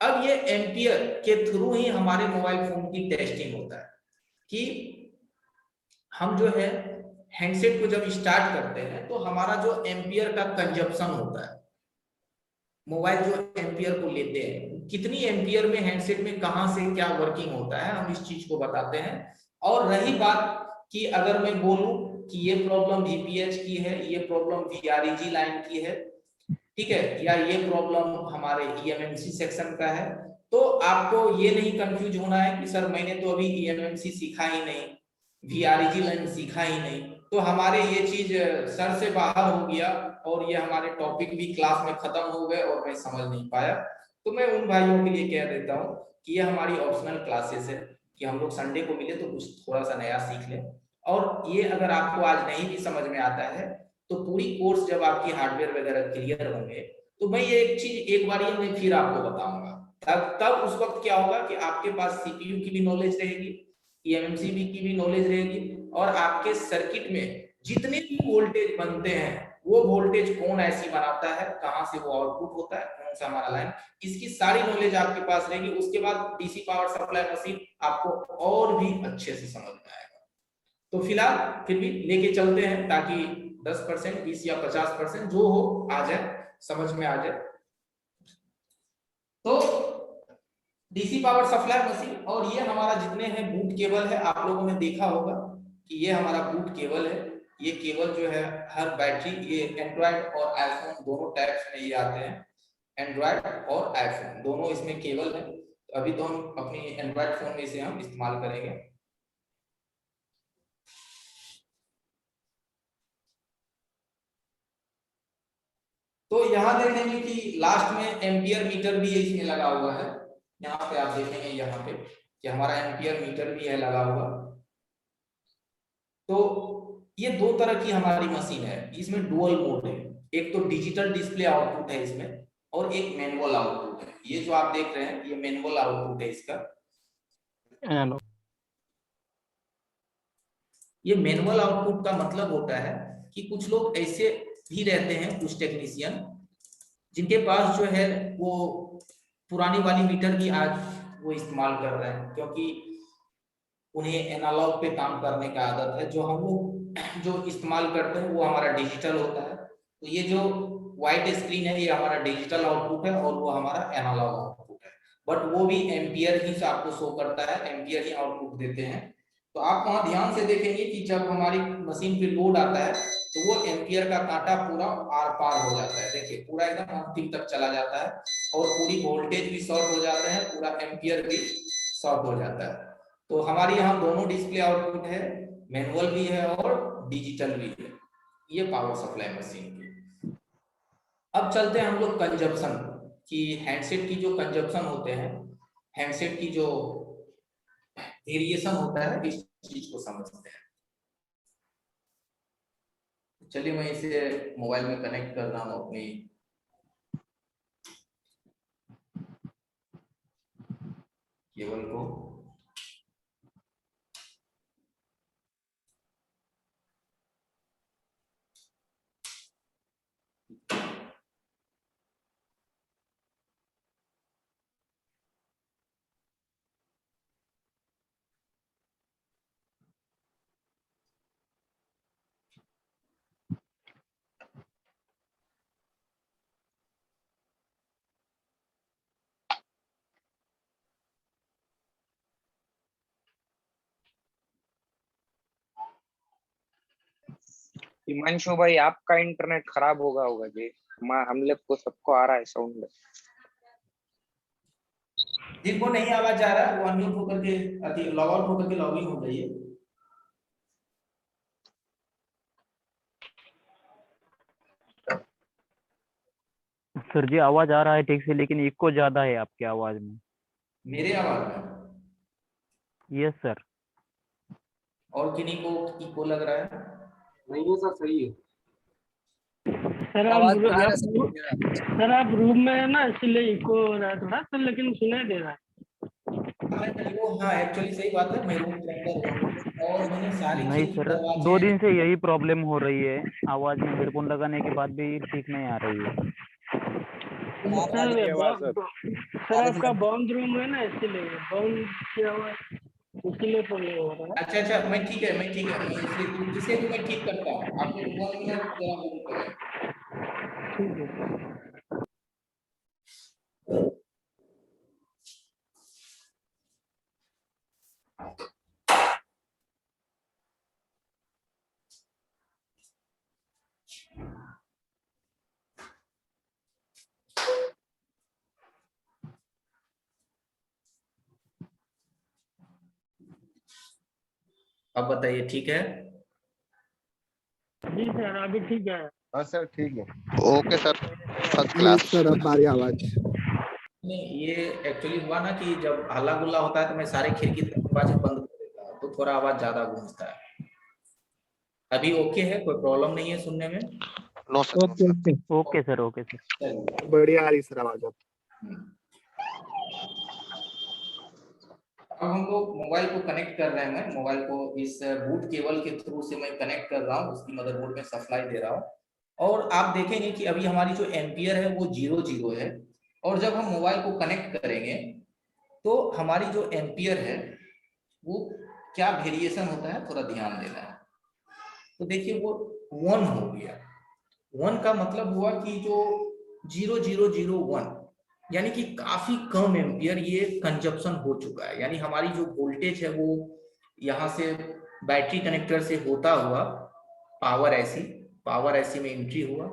अब ये एम्पियर के थ्रू ही हमारे मोबाइल फोन की टेस्टिंग होता है कि हम जो है हैंडसेट को जब स्टार्ट करते हैं तो हमारा जो एम्पियर का कंजप्शन होता है, मोबाइल जो एम्पियर को लेते हैं, कितनी एम्पियर में हैंडसेट में कहां से क्या वर्किंग होता है, हम इस चीज को बताते हैं। और रही बात कि अगर मैं बोलूं कि ये प्रॉब्लम वीपीएच की है, ये प्रॉब्लम वीआरईजी लाइन की है, ठीक है, या ये प्रॉब्लम हमारे ईएमएमसी सेक्शन का है, तो आपको ये नहीं कंफ्यूज होना है कि सर मैंने तो अभी ईएमएमसी सीखा ही नहीं, वीआरईजी लाइन सीखा ही नहीं, तो हमारे ये चीज सर से बाहर हो गया और ये हमारे टॉपिक भी क्लास में खत्म हो गए और मैं समझ नहीं पाया। तो मैं उन भाइयों के लिए कह देता हूँ कि ये हमारी ऑप्शनल क्लासेस है, कि हम लोग संडे को मिले तो कुछ थोड़ा सा नया सीख लें। और ये अगर आपको आज नहीं भी समझ में आता है तो पूरी कोर्स जब आपकी हार्डवेयर वगैरह क्लियर होंगे तो मैं ये एक चीज एक बार मैं फिर आपको बताऊंगा, तब उस वक्त क्या होगा कि आपके पास सीपीयू की भी नॉलेज रहेगी, ईएमएमसी की भी नॉलेज रहेगी, और आपके सर्किट में जितने भी वोल्टेज बनते हैं वो वोल्टेज कौन ऐसी बनाता है, कहां से वो आउटपुट होता है, कौन सा हमारा लाइन, इसकी सारी नॉलेज आपके पास रहेगी। उसके बाद डीसी पावर सप्लाई मशीन आपको और भी अच्छे से समझ में आएगा। तो फिलहाल फिर भी लेके चलते हैं ताकि 10%, 20 या 50% जो हो आ जाए, समझ में आ जाए। तो डीसी पावर सप्लाई मशीन, और ये हमारा जितने हैं बूट केबल है, आप लोगों ने देखा होगा कि ये हमारा बूट केबल है। ये केबल जो है हर बैटरी, ये एंड्रॉइड और आईफोन दोनों टाइप्स में ये आते हैं, एंड्रॉइड और आईफोन दोनों इसमें केबल है। तो अभी तो हम अपनी एंड्रॉइड फोन में इसे हम इस्तेमाल करेंगे। तो यहाँ देखेंगे कि लास्ट में एम्पियर मीटर भी इसमें लगा हुआ है, यहाँ पे आप देखेंगे यहाँ पे कि हमारा एम्पियर मीटर भी है लगा हुआ। तो ये दो तरह की हमारी मशीन है, इसमें डुअल मोड है, एक तो डिजिटल डिस्प्ले आउटपुट है इसमें और एक मैनुअल आउटपुट है। ये जो आप देख रहे हैं ये मैनुअल आउटपुट है इसका। ये मैनुअल आउटपुट का मतलब होता है कि कुछ लोग ऐसे भी रहते हैं, कुछ टेक्नीशियन जिनके पास जो है वो पुरानी वाली मीटर भी आज वो इस्तेमाल कर रहे हैं, क्योंकि उन्हें एनालॉग पे काम करने का आदत है। जो हम लोग जो इस्तेमाल करते हैं वो हमारा डिजिटल होता है। तो ये जो व्हाइट स्क्रीन है ये हमारा डिजिटल आउटपुट है और वो हमारा एनालॉग आउटपुट है, बट वो भी एम्पियर ही से आपको शो करता है, एम्पियर ही आउटपुट देते हैं। तो आप वहां ध्यान से देखेंगे कि जब हमारी मशीन पे लोड आता है तो वो एम्पियर का कांटा पूरा आर पार हो जाता है, देखिए पूरा एकदम अंतिम तक चला जाता है और पूरी वोल्टेज भी शॉर्ट हो जाता है, पूरा एम्पियर भी शॉर्ट हो जाता है। तो हमारे यहाँ दोनों डिस्प्ले आउटपुट है, मैनुअल भी है और डिजिटल भी है, ये पावर सप्लाई मशीन की। अब चलते हैं हम लोग कंजप्शन की, हैंडसेट की जो कंजप्शन होते हैं, हैंडसेट की जो वेरिएशन होता है, इस चीज को समझते हैं। चलिए मैं इसे मोबाइल में कनेक्ट कर रहा हूँ अपनी केबल को। हिमांशु भाई आपका इंटरनेट खराब होगा जी। हम लोग को सबको आ रहा है साउंड। जिनको नहीं आवाज आ रहा है वो अनम्यूट होकर के लॉग आउट होकर के लॉग इन हो जाइए। सर जी आवाज आ रहा है ठीक से, लेकिन इको ज्यादा है आपकी आवाज में। मेरे आवाज में? Yes sir. और किन्हीं को इको लग रहा है? नहीं है सर, सही है। सर आप रूम में है ना, इसलिए इको हो रहा है थोड़ा सा, लेकिन सुनाई दे रहा है। हाँ एक्चुअली सही बात है, मैं रूम के अंदर हूं और मैंने सारी नहीं सर, 2 दिन से यही प्रॉब्लम हो रही है, आवाज में हेडफोन लगाने के बाद भी ठीक नहीं आ रही है। सर आपका बंद रूम है ना, इसीलिए बंद किया हुआ है, इसलिए प्रॉब्लम हो रहा है। अच्छा मैं ठीक है इसे भी मैं ठीक करता हूँ, आप लोग 1 मिनट जरा वेट करें। ठीक है। अब बताइए ठीक है? जी सर अभी ठीक है। हाँ सर ठीक है। Okay sir, first class. Sir अब आ रही आवाज। नहीं ये एक्चुअली हुआ ना कि जब हल्ला गुल्ला होता है तो मैं सारे खिड़की दरवाजे बंद कर देता हूँ, तो थोड़ा आवाज ज्यादा गूंजता है। अभी ओके है, कोई प्रॉब्लम नहीं है सुनने में? No sir. Okay sir. बढ़िया आ रही सर आवाज। अब हम लोग मोबाइल को कनेक्ट कर रहे हैं, मैं मोबाइल को इस बूट केबल के थ्रू से मैं कनेक्ट कर रहा हूँ, उसकी मदरबोर्ड में सप्लाई दे रहा हूँ। और आप देखेंगे कि अभी हमारी जो एम्पियर है वो 0 है, और जब हम मोबाइल को कनेक्ट करेंगे तो हमारी जो एम्पियर है वो क्या वेरिएशन होता है, थोड़ा ध्यान देना है। तो देखिए वो 1 हो गया। 1 का मतलब हुआ कि जो 0001 यानी कि काफी कम एम्पियर ये कंजप्शन हो चुका है, यानी हमारी जो वोल्टेज है वो यहाँ से बैटरी कनेक्टर से होता हुआ पावर ऐसी में एंट्री हुआ।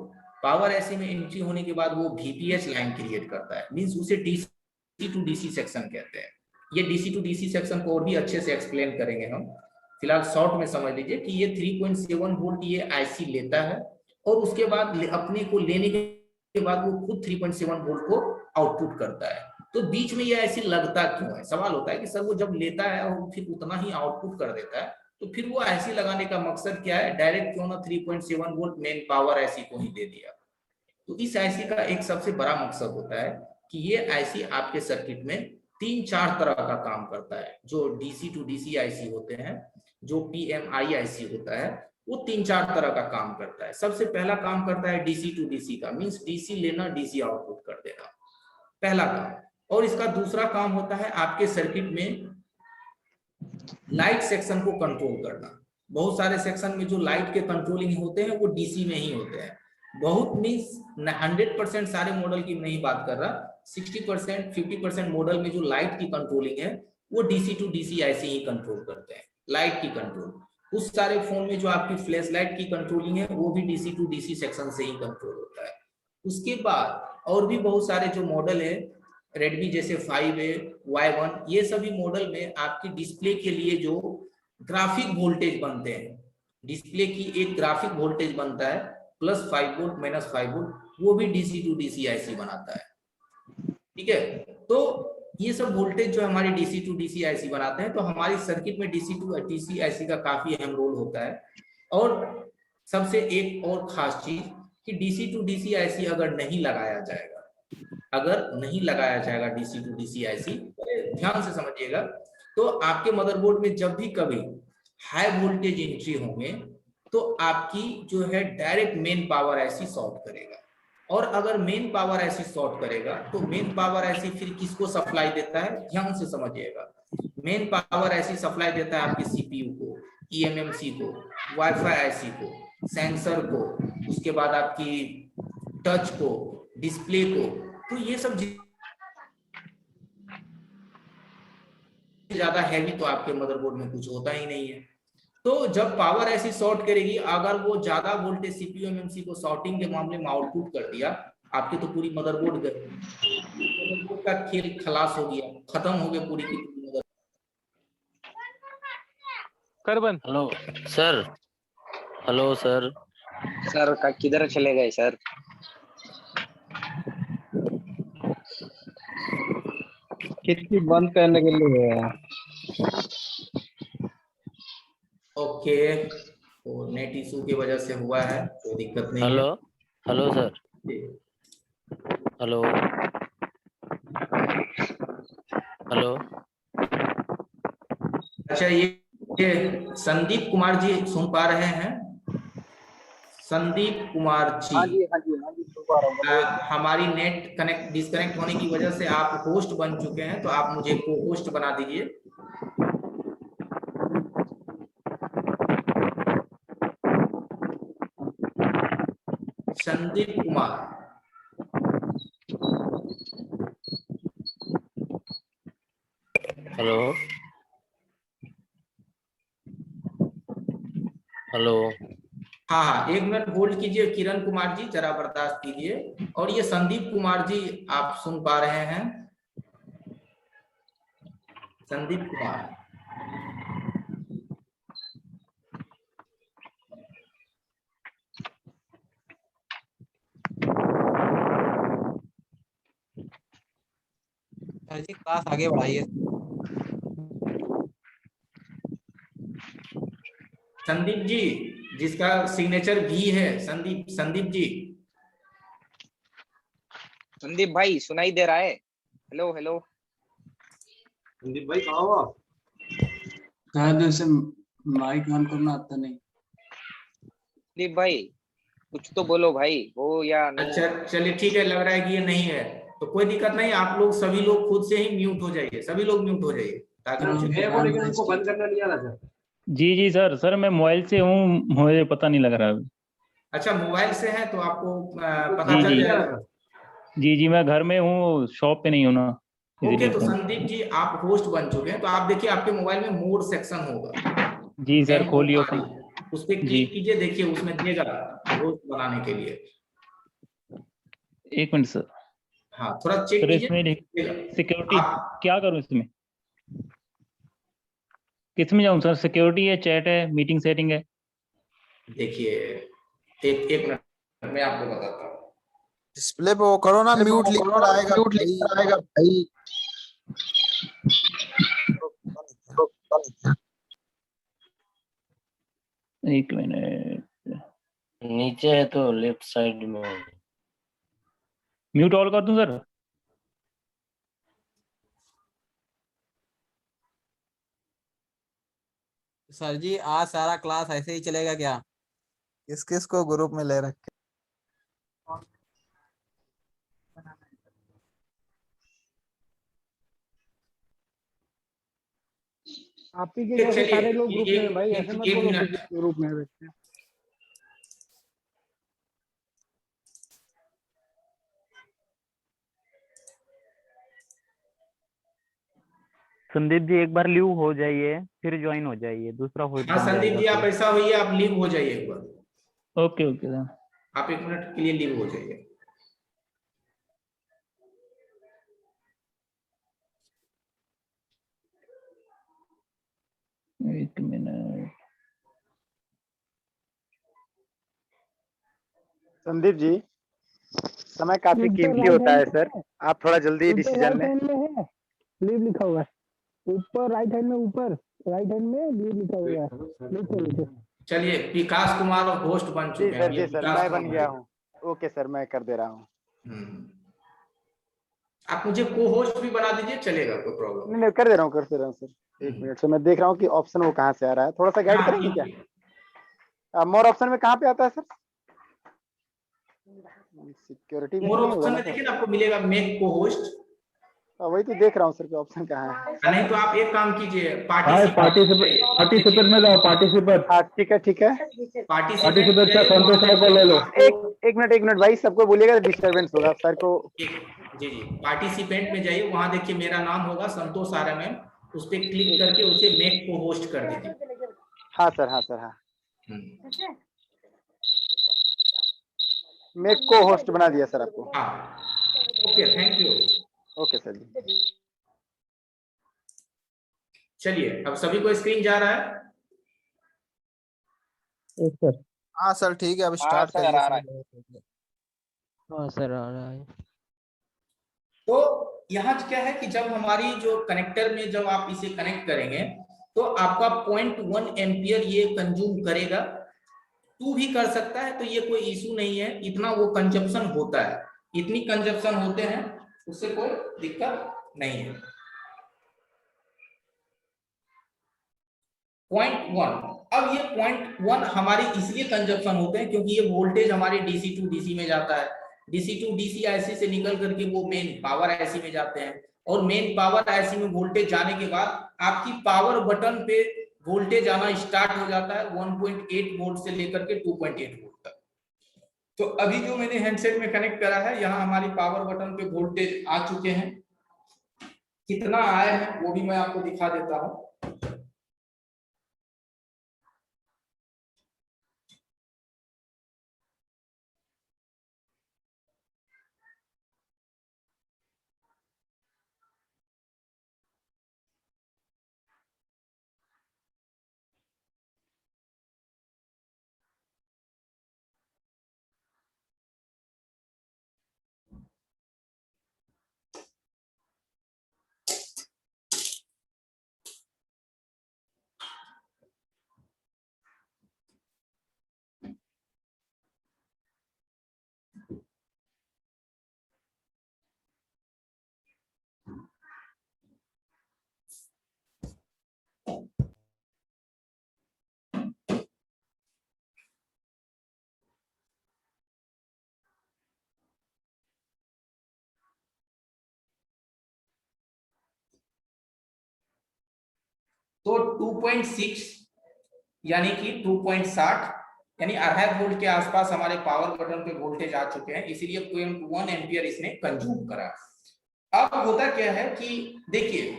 पावर ऐसी में एंट्री होने के बाद वो VPH लाइन क्रिएट करता है, मींस उसे DC टू DC सेक्शन कहते हैं। ये DC टू DC सेक्शन को और भी अच्छे से एक्सप्लेन करेंगे हम, फिलहाल शॉर्ट में समझ लीजिए कि ये 3.7 वोल्ट ये IC लेता है, और उसके बाद अपने को लेने के बाद वो खुद 3.7 वोल्ट को आउटपुट करता है। तो बीच में ये ऐसे लगता क्यों है? सवाल होता है कि सर वो जब लेता है और फिर उतना ही आउटपुट कर देता है, तो फिर वो ऐसी लगाने का मकसद क्या है? डायरेक्ट क्यों ना 3.7 वोल्ट मेन पावर ऐसी को ही दे दिया। तो इस ऐसी का एक सबसे बड़ा मकसद होता है कि ये ऐसी आपके सर्किट में 3-4 तरह का काम करता है। जो DC टू DC IC होते हैं, जो PMI IC होता है, वो 3-4 तरह का काम करता है। सबसे पहला काम करता है DC टू DC का, मींस DC लेना DC आउटपुट कर देना, पहला काम। और इसका दूसरा काम होता है आपके सर्किट में लाइट सेक्शन को कंट्रोल करना। बहुत सारे सेक्शन में जो लाइट के कंट्रोलिंग होते हैं वो DC में ही होते हैं। बहुत मींस 100% सारे मॉडल की नहीं बात कर रहा, 60% 50% मॉडल में जो लाइट की कंट्रोलिंग है वो DC टू DC IC ही कंट्रोल करते हैं, लाइट की कंट्रोल। उस सारे फोन में जो आपकी फ्लैश लाइट की कंट्रोलिंग है वो भी DC टू DC सेक्शन से ही कंट्रोल होता है। उसके बाद और भी बहुत सारे जो मॉडल है, रेडमी जैसे 5A, Y1, ये सभी मॉडल में आपकी डिस्प्ले के लिए जो ग्राफिक वोल्टेज बनते हैं, डिस्प्ले की एक ग्राफिक वोल्टेज बनता है +5 वोल्ट -5 वोल्ट, वो भी DC टू DC IC बनाता है। ठीक है, तो ये सब वोल्टेज जो हमारी DC टू DC IC बनाते हैं, तो हमारी सर्किट में DC टू DC IC का काफी अहम रोल होता है। और सबसे एक और खास चीज कि DC टू DC IC अगर नहीं लगाया जाएगा, DC टू DC IC, ध्यान से समझिएगा, तो आपके मदरबोर्ड में जब भी कभी हाई वोल्टेज एंट्री होंगे तो आपकी जो है direct main power IC short करेगा। और अगर मेन पावर IC शॉर्ट करेगा तो मेन पावर IC फिर किसको सप्लाई देता है? ध्यान से समझिएगा, मेन पावर IC सप्लाई देता है आपके CPU को, eMMC को, वाईफाई IC को, सेंसर को, उसके बाद आपकी टच को, डिस्प्ले को। तो ये सब ज्यादा हैवी तो आपके मदरबोर्ड में कुछ होता ही नहीं है। तो जब पावर ऐसी शॉर्ट करेगी, अगर वो ज्यादा वोल्टेज सीपीयू एमएमसी को शॉर्टिंग के मामले में आउटपुट कर दिया, आपकी तो पूरी मदरबोर्ड गई, मदरबोर्ड का खेल खलास हो गया, खत्म हो गया पूरी की पूरी मदरबोर्ड। करबन hello sir, hello sir, sir किधर चले गए सर? कितनी बंद करने के लिए? ओके, तो नेट इशू की वजह से हुआ है, कोई दिक्कत नहीं हेलो है। हेलो सर, जी। Hello hello. अच्छा, ये संदीप कुमार जी सुन पा रहे हैं? संदीप कुमार जी, हाँ जी हाँ जी हाँ जी, सुन पा रहा हूँ। हमारी नेट कनेक्ट डिस्कनेक्ट होने की वजह से आप होस्ट बन चुके हैं, तो आप मुझे को होस्ट बना दीजिए। Sandeep Kumar, hello hello. हाँ हाँ, एक मिनट होल्ड कीजिए किरण कुमार जी, जरा बर्दाश्त कीजिए। और ये संदीप कुमार जी आप सुन पा रहे हैं? संदीप कुमार, सर जी क्लास आगे बढ़ाइए। संदीप जी जिसका सिग्नेचर भी है, संदीप, संदीप जी। संदीप भाई सुनाई दे रहा है? Hello hello. संदीप भाई कहाँ हो आप? जैसे माइक ऑन करना आता नहीं। संदीप भाई कुछ तो बोलो भाई, हो या नहीं? अच्छा चलिए ठीक है, लग रहा है कि ये नहीं है, तो कोई दिक्कत नहीं, आप लोग सभी लोग खुद से ही म्यूट हो जाइए, सभी लोग म्यूट हो जाइए ताकि मुझे मेरे को लेकिन उनको बंद करना नहीं आ रहा सर। जी जी सर मैं मोबाइल से हूँ, मुझे पता नहीं लग रहा अभी। अच्छा, मोबाइल से है तो आपको पता जी चल जी जाएगा। जी मैं घर में हूँ, शॉप पे नहीं हूँ ना। ओके, तो संदीप जी आप होस्ट बन चुके हैं, तो आप देखिए आपके मोबाइल में मोड सेक्शन होगा। जी सर, खोलिए ओपन, उस पर क्लिक कीजिए, देखिए उसमें देगा होस्ट बनाने के लिए। एक मिनट सर। हाँ, थोड़ा चेक सर कीजिए। इसमें सिक्योरिटी क्या करूँ इसमें? किसमें जाऊँ सर? सिक्योरिटी है, चैट है, मीटिंग सेटिंग है? देखिए एक मिनट मैं आपको बताता हूँ। डिस्प्ले पे वो करो ना, म्यूट लिख कर आएगा, म्यूट लिख आएगा भाई। एक मिनट, नीचे है तो लेफ्ट साइड में। म्यूट ऑल कर दूं सर? सर जी आज सारा क्लास ऐसे ही चलेगा क्या? किस किस को ग्रुप में ले रखे? आप ही के जैसे सारे लोग ग्रुप में हैं भाई, एक ऐसे मत बोलो मिनट। किसी ग्रुप में बैठते हैं। संदीप जी एक बार लीव हो जाइए, फिर ज्वाइन हो जाइए, दूसरा होस्ट हाँ बन संदीप जाएगा जी, आप फिर। ऐसा होइए, आप लीव हो जाइए एक बार। Okay okay sir. आप एक मिनट के लिए लीव हो जाइए। एक मिनट। संदीप जी समय काफी कीमती होता है सर, आप थोड़ा जल्दी डिसीजन लें। लीव लिखा हुआ है ऊपर राइट हैंड में, ऊपर राइट हैंड में लीव लिखा हुआ है, लिखो। चलिए, विकास कुमार होस्ट बन चुके हैं। जी सर मैं बन गया हूँ। ओके सर मैं कर दे रहा हूँ। आप मुझे को होस्ट भी बना दीजिए, चलेगा, कोई प्रॉब्लम नहीं कर दे रहा हूँ सर। एक मिनट से मैं देख रहा हूँ कि ऑप्शन वो कहाँ से आ रहा है, थोड़ा सा गाइड करेंगे क्या? मोर ऑप्शन में कहाँ पे आता है सर? सिक्योरिटी में मोर नहीं होगा ऑप्शन ना में सर? देखिए ना, आपको मिलेगा मेक को होस्ट। वही तो देख रहा हूँ सर कि ऑप्शन कहाँ है। नहीं तो आप एक काम कीजिए, पार्टिसिपेट में जाओ, पार्टिसिपेट। हाँ ठीक है। पार्टिसिपेट का संतोष सर को ले लो। एक मिनट भाई, सबको बोलिएगा डिस्टर्बेंस होगा सर को। जी पार्टिसिपेंट में जाइए, वहां देखिए मेरा नाम होगा संतोष RMM, उस पर क्लिक करके उसे मेक को होस्ट कर दीजिए। हाँ सर, हाँ सर, हाँ। मैं को होस्ट बना दिया सर आपको। हाँ, okay, thank you. Okay sir जी। चलिए, अब सभी को स्क्रीन जा रहा है? सर। हाँ सर ठीक है, अब स्टार्ट सर, करिए आ रहा सर। हाँ सर आ रहा है। तो यहाँ क्या है कि जब हमारी जो कनेक्टर में जब आप इसे कनेक्ट करेंगे तो आपका 0.1 एम्पियर ये कंज्यूम करेगा। 2 भी कर सकता है, तो ये कोई इशू नहीं है, इतना वो कंजप्शन होता है, इतनी कंजप्शन होते हैं, उससे कोई दिक्कत नहीं है। 0.1, अब ये 0.1 हमारी इसलिए कंजप्शन होते हैं क्योंकि ये वोल्टेज हमारे डीसी टू डीसी में जाता है, डीसी टू डीसी आईसी से निकल करके वो मेन पावर आईसी में जाते हैं, और मेन पावर आईसी में वोल्टेज जाने के बाद आपकी पावर बटन पे वोल्टेज आना स्टार्ट हो जाता है 1.8 वोल्ट से लेकर के 2.8 वोल्ट तक। तो अभी जो मैंने हैंडसेट में कनेक्ट करा है, यहाँ हमारी पावर बटन पे वोल्टेज आ चुके हैं। कितना आए हैं वो भी मैं आपको दिखा देता हूँ। तो 2.6 यानी कि 2.60 यानी 2.5 वोल्ट के आसपास हमारे पावर बटन पे वोल्टेज आ चुके हैं, इसीलिए 0.1 एम्पियर इसने कंज्यूम करा। अब होता क्या है कि देखिए,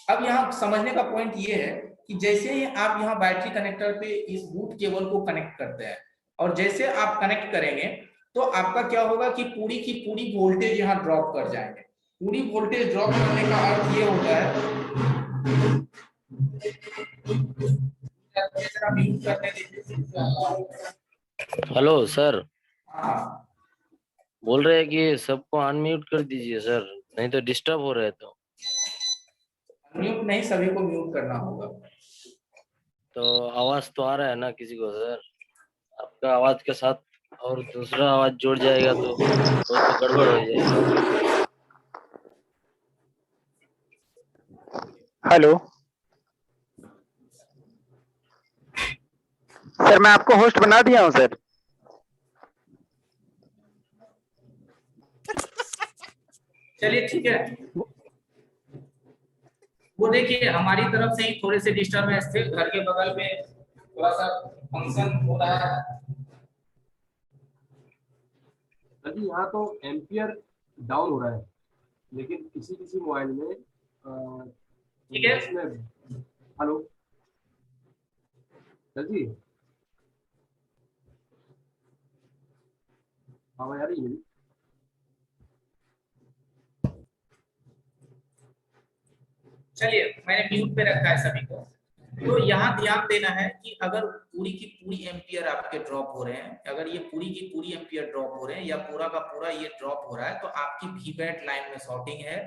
अब यहाँ समझने का पॉइंट ये है कि जैसे ही आप यहाँ बैटरी कनेक्टर पे इस बूट केबल को कनेक्ट करते हैं और जैसे आप कनेक्ट करेंगे तो आपका क्या होगा कि पूरी की पूरी वोल्टेज यहाँ ड्रॉप कर जाएंगे। पूरी वोल्टेज ड्रॉप करने का अर्थ ये होता है, हेलो सर, हाँ बोल रहे हैं कि सबको अनम्यूट कर दीजिए सर, नहीं तो डिस्टर्ब हो रहे तो। म्यूट नहीं, सभी को म्यूट करना होगा। तो आवाज तो आ रहा है ना किसी को सर, आपका आवाज के साथ और दूसरा आवाज जुड़ जाएगा तो गड़बड़ हो जाएगी। हेलो सर, मैं आपको होस्ट बना दिया हूँ सर। चलिए ठीक है, वो देखिए हमारी तरफ से ही थोड़े से डिस्टर्बेंस थे, घर के बगल में थोड़ा सा फंक्शन हो रहा है। अभी यहाँ तो एम्पियर डाउन हो रहा है, लेकिन किसी किसी मोबाइल में ठीक है। हेलो सर जी, आवाज आ रही है? चलिए, मैंने म्यूट पे रखा है सभी को। तो यहाँ ध्यान देना है कि अगर पूरी की पूरी एम्पियर आपके ड्रॉप हो रहे हैं, अगर ये पूरी की पूरी एम्पियर ड्रॉप हो रहे हैं या पूरा का पूरा ये ड्रॉप हो रहा है, तो आपकी वीपैट लाइन में शॉर्टिंग है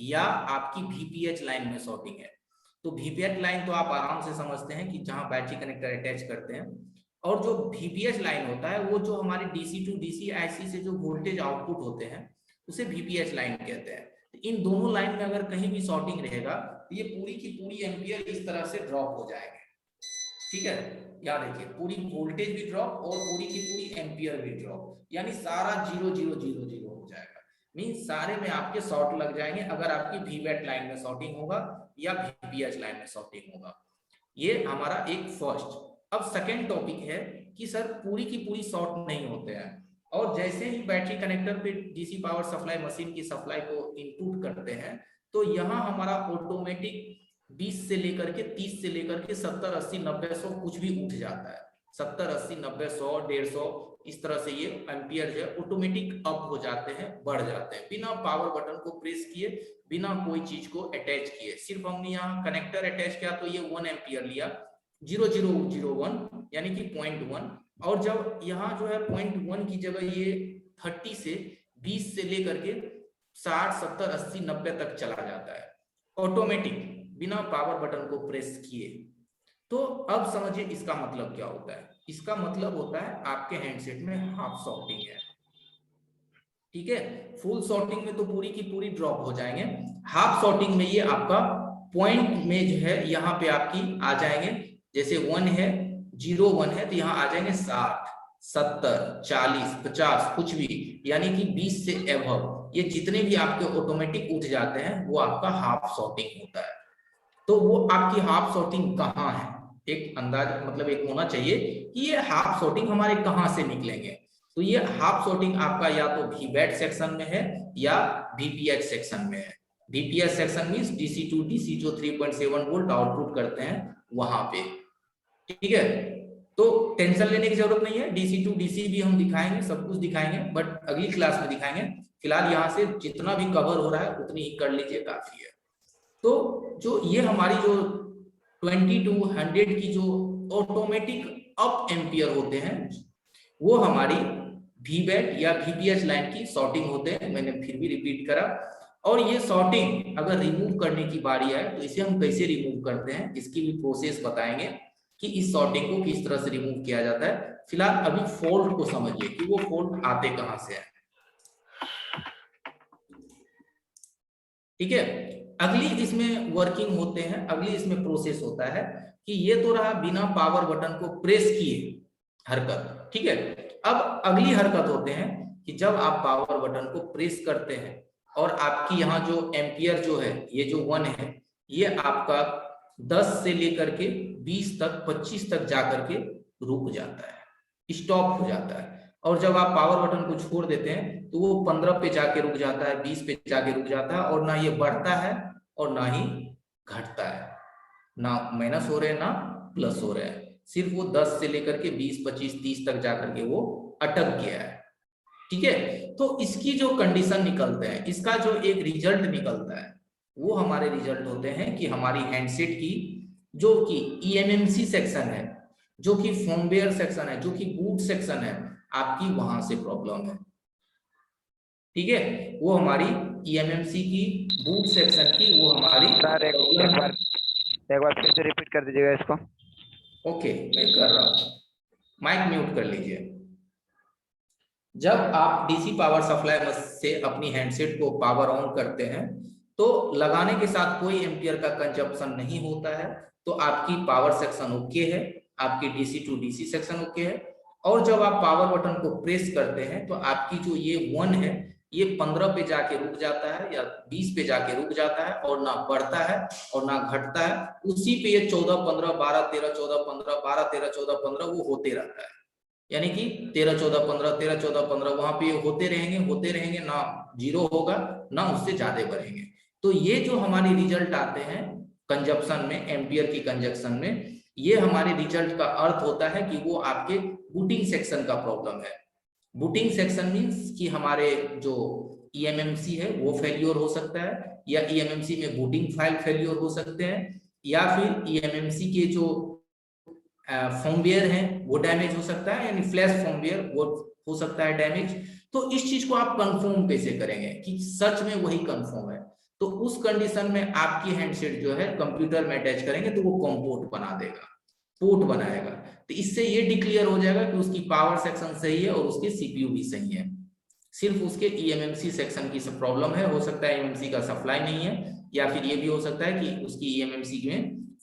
या आपकी वीपीएच लाइन में शॉर्टिंग है। तो वीपीएच लाइन तो आप आराम से समझते हैं कि जहां बैटरी कनेक्टर अटैच करते हैं, और जो वीपीएच लाइन होता है वो जो हमारे डीसी टू डीसी आईसी से जो वोल्टेज आउटपुट होते हैं उसे वीपीएच लाइन कहते हैं। तो इन दोनों लाइन में अगर कहीं भी शॉर्टिंग रहेगा तो ये पूरी की पूरी एम्पियर इस तरह से ड्रॉप हो जाएंगे। ठीक है, याद रखिए, पूरी वोल्टेज भी ड्रॉप और पूरी की पूरी एम्पियर भी ड्रॉप, यानी सारा 0 0 0 0 हो जाएगा। मीन सारे में आपके शॉर्ट लग जाएंगे अगर आपकी वीवैट लाइन में शॉर्टिंग होगा या वीपीएच लाइन में शॉर्टिंग होगा। ये हमारा एक फर्स्ट। अब सेकेंड टॉपिक है कि सर पूरी की पूरी शॉर्ट नहीं होते हैं, और जैसे ही बैटरी कनेक्टर पे डीसी पावर सप्लाई मशीन की सप्लाई को इनपुट करते हैं तो यहाँ हमारा ऑटोमेटिक 20 से लेकर के 30 से लेकर के 70, 80, 90, 100 कुछ भी उठ जाता है। 70, 80, 90, 100, 150 इस तरह से ये एम्पियर जो है ऑटोमेटिक अप हो जाते हैं, बढ़ जाते हैं, बिना पावर बटन को प्रेस किए, बिना कोई चीज को अटैच किए। सिर्फ हमने यहाँ कनेक्टर अटैच किया तो ये 1 एम्पियर लिया, 0001 यानी कि 0.1। और जब यहाँ जो है 0.1 की जगह ये 30 से 20 से लेकर के 60, 70, 80, 90 तक चला जाता है ऑटोमेटिक, बिना पावर बटन को प्रेस किए। तो अब समझिए इसका मतलब क्या होता है। इसका मतलब होता है आपके हैंडसेट में हाफ सॉर्टिंग है, ठीक है। फुल सॉर्टिंग में तो पूरी की पूरी ड्रॉप हो जाएंगे, हाफ सॉर्टिंग में ये आपका पॉइंट में जो है यहाँ पे आपकी आ जाएंगे, जैसे 1 है, 01 है तो यहाँ आ जाएंगे 60, 70, 40, 50 कुछ भी, यानी कि 20 से एबव ये जितने भी आपके ऑटोमेटिक उठ जाते हैं वो आपका हाफ सॉर्टिंग होता है। तो वो आपकी हाफ सॉर्टिंग कहाँ है, एक अंदाज मतलब एक होना चाहिए कि ये हाफ सॉर्टिंग हमारे कहाँ से निकलेंगे। तो ये हाफ सॉर्टिंग आपका या तो वीबैट सेक्शन में है या वीपीएच सेक्शन में है। VPH section means DC to DC जो 3.7 वोल्ट आउटपुट करते हैं वहां पे, ठीक है। तो टेंशन लेने की जरूरत नहीं है, डीसी टू डीसी भी हम दिखाएंगे, सब कुछ दिखाएंगे, बट अगली क्लास में दिखाएंगे। फिलहाल यहाँ से जितना भी कवर हो रहा है उतनी ही कर लीजिए, काफी है। तो जो ये हमारी जो 20 to 100 की जो ऑटोमेटिक अप एम्पियर होते हैं वो हमारी वीबैट या वीपीएच लाइन की सॉर्टिंग होते हैं। मैंने फिर भी रिपीट करा। और ये सॉर्टिंग अगर रिमूव करने की बारी आए तो इसे हम कैसे रिमूव करते हैं, इसकी भी प्रोसेस बताएंगे कि इस सॉर्टिंग को किस तरह से रिमूव किया जाता है। फिलहाल अभी फॉल्ट को समझिए कि वो फॉल्ट आते कहां से है, ठीक है। अगली इसमें वर्किंग होते हैं, अगली इसमें प्रोसेस होता है कि ये तो रहा बिना पावर बटन को प्रेस किए हरकत, ठीक है। अब अगली हरकत होते हैं कि जब आप पावर बटन को प्रेस करते हैं और आपकी यहाँ जो एम्पियर जो है ये जो 1 है ये आपका 10 से लेकर के 20 तक 25 तक जाकर के रुक जाता है, स्टॉप हो जाता है। और जब आप पावर बटन को छोड़ देते हैं तो वो 15 पे जाके रुक जाता है, 20 पे जाके रुक जाता है, और ना ये बढ़ता है और ना ही घटता है, ना माइनस हो रहे हैं ना प्लस हो रहे हैं, सिर्फ वो 10 से लेकर के 20, 25, 30 तक जाकर के वो अटक गया है, ठीक है। तो इसकी जो कंडीशन निकलते हैं, इसका जो एक रिजल्ट निकलता है वो हमारे रिजल्ट होते हैं कि हमारी हैंडसेट की जो कि ईएमएमसी सेक्शन है, जो कि फर्मवेयर सेक्शन है, जो कि बूट सेक्शन है, आपकी वहां से प्रॉब्लम है, ठीक है। वो हमारी ईएमएमसी की बूट सेक्शन की वो हमारी सर एक बार फिर से रिपीट कर दीजिएगा इसको। ओके मैं कर रहा हूं, माइक म्यूट कर लीजिए। जब आप डीसी पावर सप्लाई से अपनी हैंडसेट को पावर ऑन करते हैं तो लगाने के साथ कोई एम्पियर का कंजप्शन नहीं होता है, तो आपकी पावर सेक्शन ओके है, आपकी DC to DC section okay है। और जब आप पावर बटन को प्रेस करते हैं तो आपकी जो ये 1 है ये 15 पे जाके रुक जाता है या 20 पे जाके रुक जाता है, और ना बढ़ता है और ना घटता है। उसी पे ये 14, 15, 12, 13, 14, 15, 12, 13, 14, 15 वो होते रहता है, यानी कि 13, 14, 15, 13, 14, 15 वहां पे होते रहेंगे, ना जीरो होगा ना उससे ज्यादा बढ़ेंगे। तो ये जो हमारे रिजल्ट आते हैं कंजप्शन में, एम्पियर की कंजप्शन में, ये हमारे रिजल्ट का अर्थ होता है कि वो आपके बूटिंग सेक्शन का प्रॉब्लम है। बूटिंग सेक्शन मींस कि हमारे जो ईएमएमसी है वो फेल्योर हो सकता है, या ईएमएमसी में बूटिंग फाइल फेल्योर हो सकते हैं, या फिर ईएमएमसी के जो फर्मवेयर है वो डैमेज हो सकता है, यानी फ्लैश फर्मवेयर वो हो सकता है डैमेज। तो इस चीज को आप कंफर्म कैसे करेंगे कि सच में वही कंफर्म है। तो उस कंडीशन में आपकी हैंडसेट जो है कंप्यूटर में अटैच करेंगे तो वो कॉम पोर्ट बना देगा, पोर्ट बनाएगा। तो इससे ये डिक्लेयर हो जाएगा कि उसकी पावर सेक्शन सही है और उसके सीपीयू भी सही है, सिर्फ उसके ईएमएमसी सेक्शन की सब प्रॉब्लम है। हो सकता है ईएमएमसी का सप्लाई नहीं है, या फिर ये भी हो सकता है कि उसकी ईएमएमसी में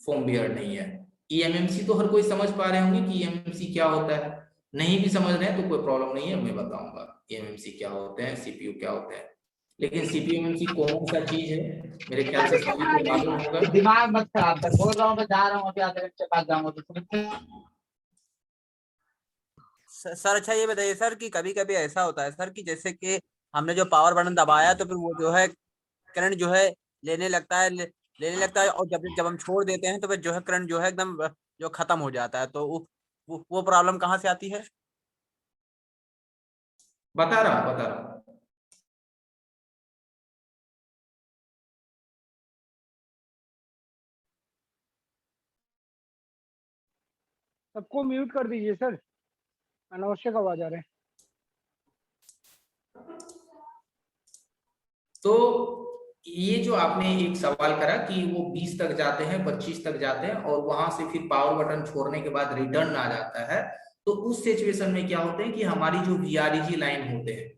फर्मवेयर नहीं है। ईएमएमसी तो हर कोई समझ पा रहे होंगे कि ईएमएमसी क्या होता है, नहीं भी समझ रहे हैं तो कोई प्रॉब्लम नहीं है, मैं बताऊंगा ईएमएमसी क्या होते हैं, सीपीयू क्या होते हैं। लेकिन सीपीयू एमएमसी कौन सा चीज है, मेरे ख्याल से सभी को मालूम होगा। दिमाग मत खराब कर, बोल रहा हूँ मैं जा रहा हूँ अभी आधे घंटे बाद जाऊंगा तो। सर अच्छा ये बताइए सर कि कभी कभी ऐसा होता है सर कि जैसे कि हमने जो पावर बटन दबाया तो फिर वो जो है करंट जो है लेने लगता है, लेने लगता है, और जब जब हम छोड़ देते हैं तो फिर जो है करंट जो है एकदम जो खत्म हो जाता है। तो वो प्रॉब्लम कहाँ से आती है? बता रहा हूँ। सबको म्यूट कर दीजिए सर, अनावश्यक आवाज आ रहे हैं। तो ये जो आपने एक सवाल करा कि वो 20 तक जाते हैं, 25 तक जाते हैं और वहां से फिर पावर बटन छोड़ने के बाद रिटर्न आ जाता है, तो उस सिचुएशन में क्या होते हैं कि हमारी जो वीआरईजी लाइन होते हैं,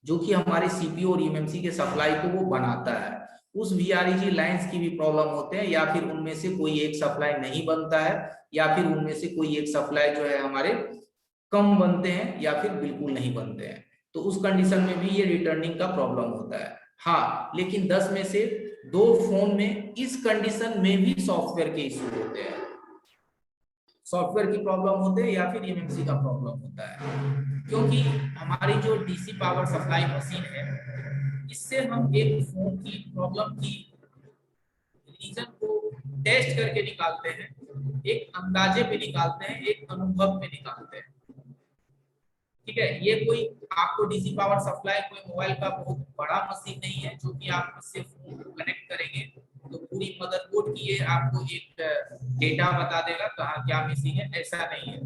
जो कि हमारे सीपीयू और यूएमसी के सप्लाई को वो बनाता है, उस वीआरईजी लाइंस की भी प्रॉब्लम होते हैं, या फिर उनमें से कोई एक सप्लाई नहीं बनता है, या फिर उनमें से कोई एक सप्लाई जो है हमारे कम बनते हैं या फिर बिल्कुल नहीं बनते हैं। तो उस कंडीशन में भी ये रिटर्निंग का प्रॉब्लम होता है। हाँ, लेकिन 10 में से 2 फोन में इस कंडीशन में भी सॉफ्टवेयर के इशू होते हैं, सॉफ्टवेयर की प्रॉब्लम होते हैं या फिर यूएमसी का प्रॉब्लम होता है, क्योंकि हमारी जो डीसी पावर सप्लाई मशीन है, इससे हम एक फोन की प्रॉब्लम की रीजन को टेस्ट करके निकालते हैं, एक अंदाजे पे निकालते हैं, एक अनुभव पे निकालते हैं। ठीक है, ये कोई आपको डीसी पावर सप्लाई कोई मोबाइल का बहुत बड़ा मशीन नहीं है जो कि आप इससे फोन को कनेक्ट करेंगे तो पूरी मदरबोर्ड की ये आपको एक डेटा बता देगा कहाँ क्या मिसिंग है, ऐसा नहीं है।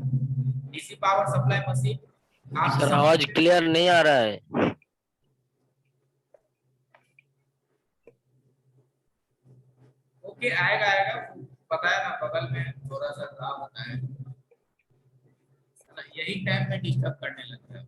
डीसी पावर सप्लाई मशीन आप सर आवाज क्लियर नहीं आ रहा है। ओके, आएगा बताया ना, बगल में थोड़ा सा खराब होता है ना, यही टाइम में डिस्टर्ब करने लगता है।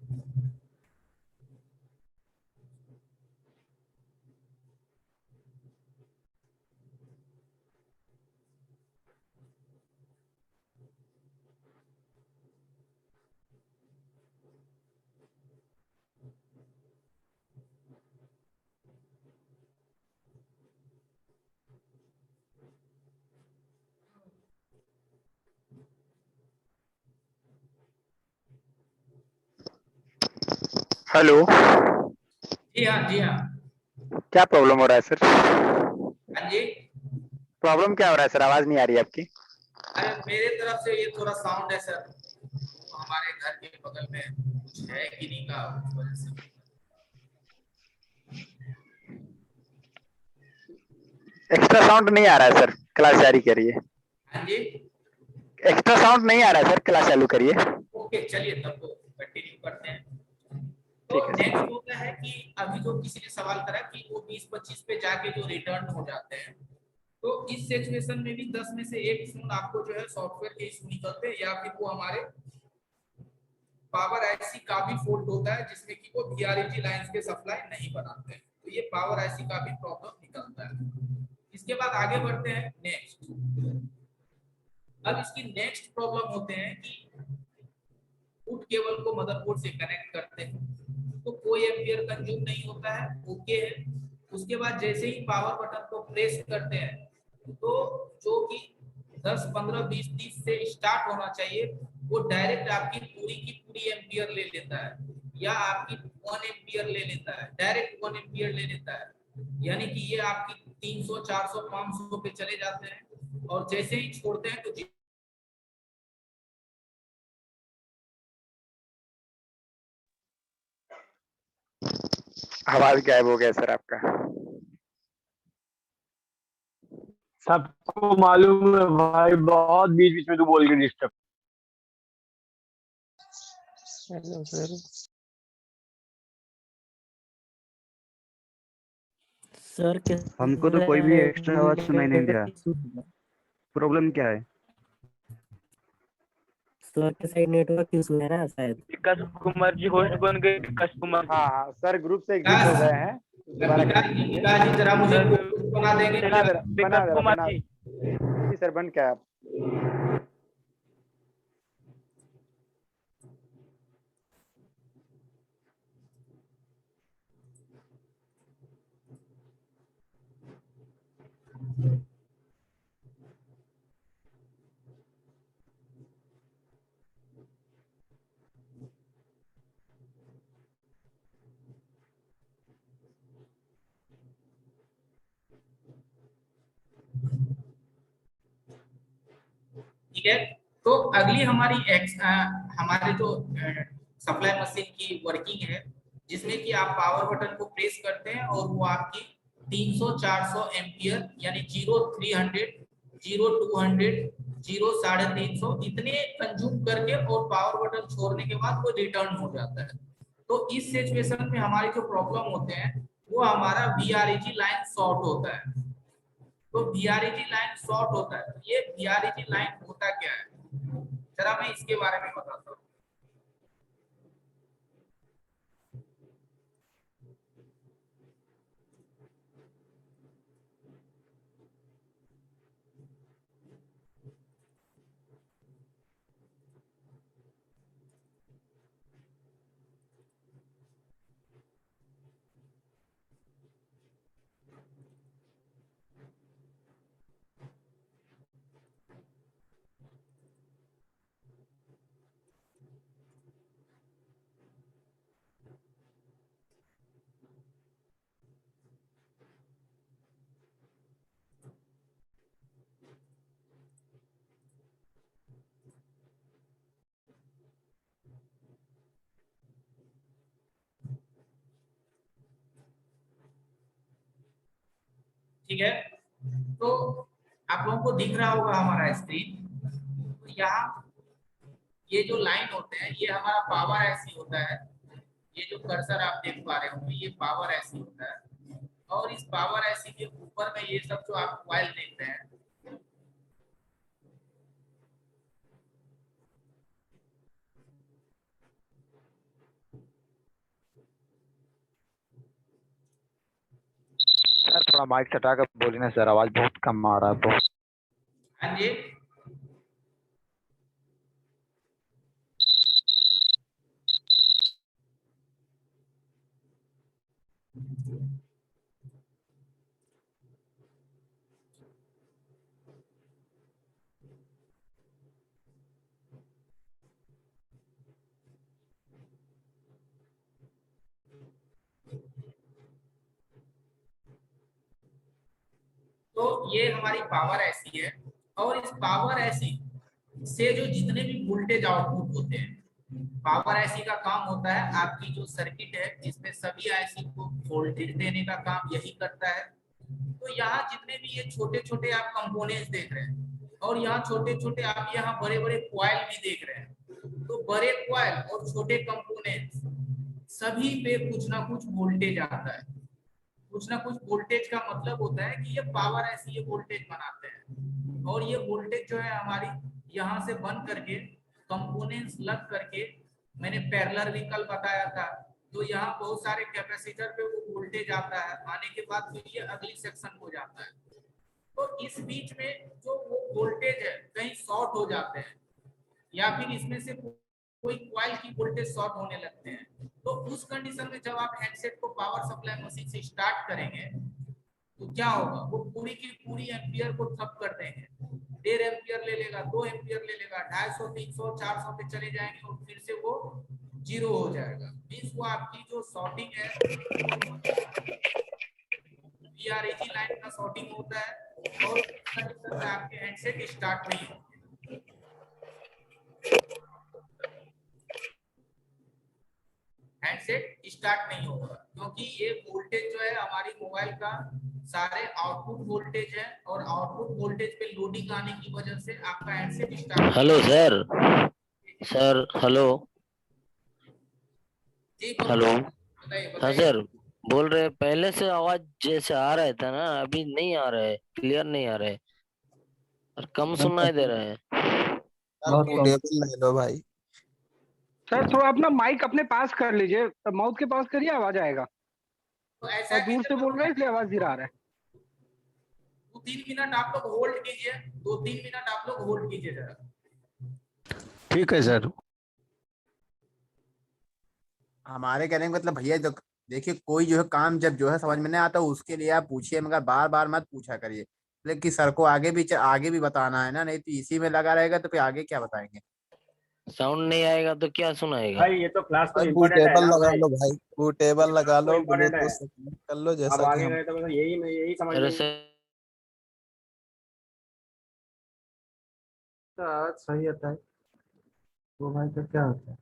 हेलो। जी हाँ। क्या प्रॉब्लम हो रहा है सर? हाँ जी, प्रॉब्लम क्या हो रहा है सर? आवाज नहीं आ रही है आपकी। अरे मेरे तरफ से ये थोड़ा साउंड है सर, वो हमारे घर के बगल में कुछ है किन्हीं का, उस वजह से। एक्स्ट्रा साउंड नहीं आ रहा है सर, क्लास जारी करिए। हाँ जी, एक्स्ट्रा साउंड नहीं आ रहा है सर, क्लास चालू करिए। ओके चलिए तब तो कंटिन्यू करते हैं। तो नेक्स्ट होता है कि अभी जो किसी ने सवाल करा कि वो 20-25 पे जाके जो रिटर्न हो जाते हैं, तो इस सिचुएशन में भी 10 में से एक फोन आपको जो है सॉफ्टवेयर के इशू निकलते हैं, या फिर वो हमारे पावर आईसी का भी फॉल्ट होता है जिसमें कि वो वीआरईजी लाइंस के सप्लाई नहीं बनाते हैं, तो ये पावर आईसी का भी प्रॉब्लम निकलता है। इसके बाद आगे बढ़ते हैं नेक्स्ट। अब इसकी नेक्स्ट प्रॉब्लम होते हैं कि पुट केबल को मदरबोर्ड से कनेक्ट करते हैं तो कोई एम्पियर कंज्यूम नहीं होता है, ओके है। उसके बाद जैसे ही पावर बटन को प्रेस करते हैं तो जो कि 10, 15, 20, 30 से स्टार्ट होना चाहिए वो डायरेक्ट आपकी पूरी की पूरी एम्पियर ले लेता है, या आपकी 1 एम्पियर ले लेता है, डायरेक्ट 1 एम्पियर ले लेता है। यानी कि ये आपकी 300, 400, 500 पे चले जाते हैं, और जैसे ही छोड़ते हैं तो आवाज गायब हो गया सर आपका। सबको मालूम है भाई, बहुत बीच बीच में तू बोल के डिस्टर्ब। Hello sir. सर हमको तो कोई भी एक्स्ट्रा आवाज सुनाई नहीं दिया। प्रॉब्लम क्या है? सर के साइड नेटवर्क इशू है ना शायद। विकास कुमार जी होस्ट बन गए। विकास कुमार जी। हाँ सर ग्रुप से एग्जिट हो गए हैं। विकास जी जरा मुझे बना देंगे। विकास कुमार जी सर बन क्या आप? है, तो अगली हमारी हमारे जो सप्लाई मशीन की वर्किंग है, जिसमें कि आप पावर बटन को प्रेस करते हैं और वो आपकी 300-400 एम्पियर यानी 0-300, 0-200, 0-350 इतने कंज्यूम करके और पावर बटन छोड़ने के बाद वो रिटर्न हो जाता है। तो इस सिचुएशन में हमारे जो प्रॉब्लम होते हैं वो हमारा VREG लाइन शॉर्ट होता है। तो VREG लाइन शॉर्ट होता है, तो ये VREG लाइन होता क्या है, जरा मैं इसके बारे में बताता हूँ। ठीक है, तो आप लोगों को दिख रहा होगा हमारा स्क्रीन। तो यहाँ ये जो लाइन होते हैं ये हमारा पावर ऐसी होता है, ये जो कर्सर आप देख पा रहे होंगे ये पावर ऐसी होता है, और इस पावर ऐसी के ऊपर में ये सब जो आप कॉइल देख रहे हैं, सर थोड़ा माइक से हटाकर बोलिए ना सर, आवाज बहुत कम आ रहा है बहुत। हाँ जी, तो ये हमारी पावर ऐसी है, और इस पावर ऐसी से जो जितने भी वोल्टेज आउटपुट होते हैं, पावर ऐसी का काम होता है आपकी जो सर्किट है जिसमें सभी ऐसी को वोल्टेज देने का काम यही करता है। तो यहाँ जितने भी ये छोटे छोटे आप कंपोनेंट्स देख रहे हैं, और यहाँ छोटे छोटे आप यहाँ बड़े बड़े कॉइल भी देख रहे हैं, तो बड़े कॉइल और छोटे कंपोनेंट्स सभी पे कुछ ना कुछ वोल्टेज आता है। कुछ ना कुछ वोल्टेज का मतलब होता है कि ये पावर ऐसी ये वोल्टेज बनाते हैं, और ये वोल्टेज जो है हमारी यहाँ से बन करके कंपोनेंट्स लग करके, मैंने पैरेलल भी कल बताया था, तो यहाँ बहुत सारे कैपेसिटर पे वो वोल्टेज आता है, आने के बाद फिर ये अगली सेक्शन को जाता है। तो इस बीच में जो वो वोल्टेज है कहीं शॉर्ट हो जाते हैं, या फिर इसमें से कोई कॉइल की वोल्टेज शॉर्ट होने लगते हैं, तो उस कंडीशन में जब आप हैंडसेट को पावर सप्लाई मशीन से स्टार्ट करेंगे तो क्या होगा, वो पूरी की पूरी एम्पियर को ठप कर देंगे। 1.5 एम्पियर ले लेगा, 2 एम्पियर ले लेगा, 250, 300, 400 पे चले जाएंगे, और फिर से वो 0 हो जाएगा। मींस वो आपकी जो शॉर्टिंग है VREG लाइन का शॉर्टिंग होता है, और कंडीशन में आपके हैंडसेट स्टार्ट नहीं होते। हैंडसेट स्टार्ट नहीं होगा, क्योंकि ये वोल्टेज जो है हमारी मोबाइल का सारे आउटपुट वोल्टेज है, और आउटपुट वोल्टेज पे लोडिंग आने की वजह से आपका handset start. Hello sir, sir hello hello, हाँ सर बोल रहे, पहले से आवाज जैसे आ रहा था ना, अभी नहीं आ रहा है, क्लियर नहीं आ रहा है और कम सुनाई दे रहा है। टेबल ले लो भाई। सर थोड़ा अपना माइक अपने पास कर लीजिए, माउथ के पास करिए, आवाज आएगा। तो ऐसा और दूर से बोल रहे हैं इसलिए आवाज धीरे आ रहा है। 2-3 मिनट आप लोग होल्ड कीजिए, 2-3 मिनट आप लोग होल्ड कीजिए जरा। ठीक है सर। हमारे कहने का मतलब भैया जो देखिए, कोई जो है काम जब जो है समझ में नहीं आता उसके लिए आप पूछिए, मगर बार बार मत पूछा करिए, लेकिन सर को आगे भी बताना है ना, नहीं तो इसी में लगा रहेगा तो फिर आगे क्या बताएंगे। साउंड नहीं आएगा तो क्या सुनाएगा भाई ये तो क्लास तो भाई इम्पोर्टेंट है टेबल ना लगा भाई, लो भाई, वो टेबल लगा लो, इम्पोर्टेंट है। ब्लूटूथ कर लो, अब जैसा कि आगे हम गए तो यही समझ अरे लेंगे। सर आज सही आता है वो भाई का क्या होता है?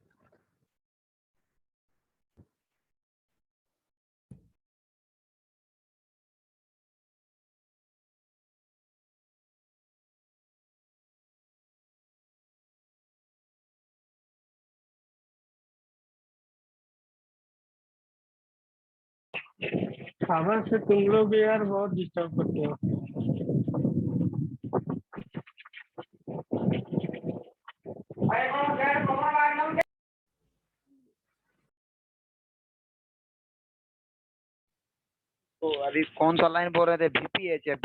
आवाज से तुम लोग भी यार बहुत डिस्टर्ब करते हो। तो अभी कौन सा लाइन बोल रहे थे, VPH या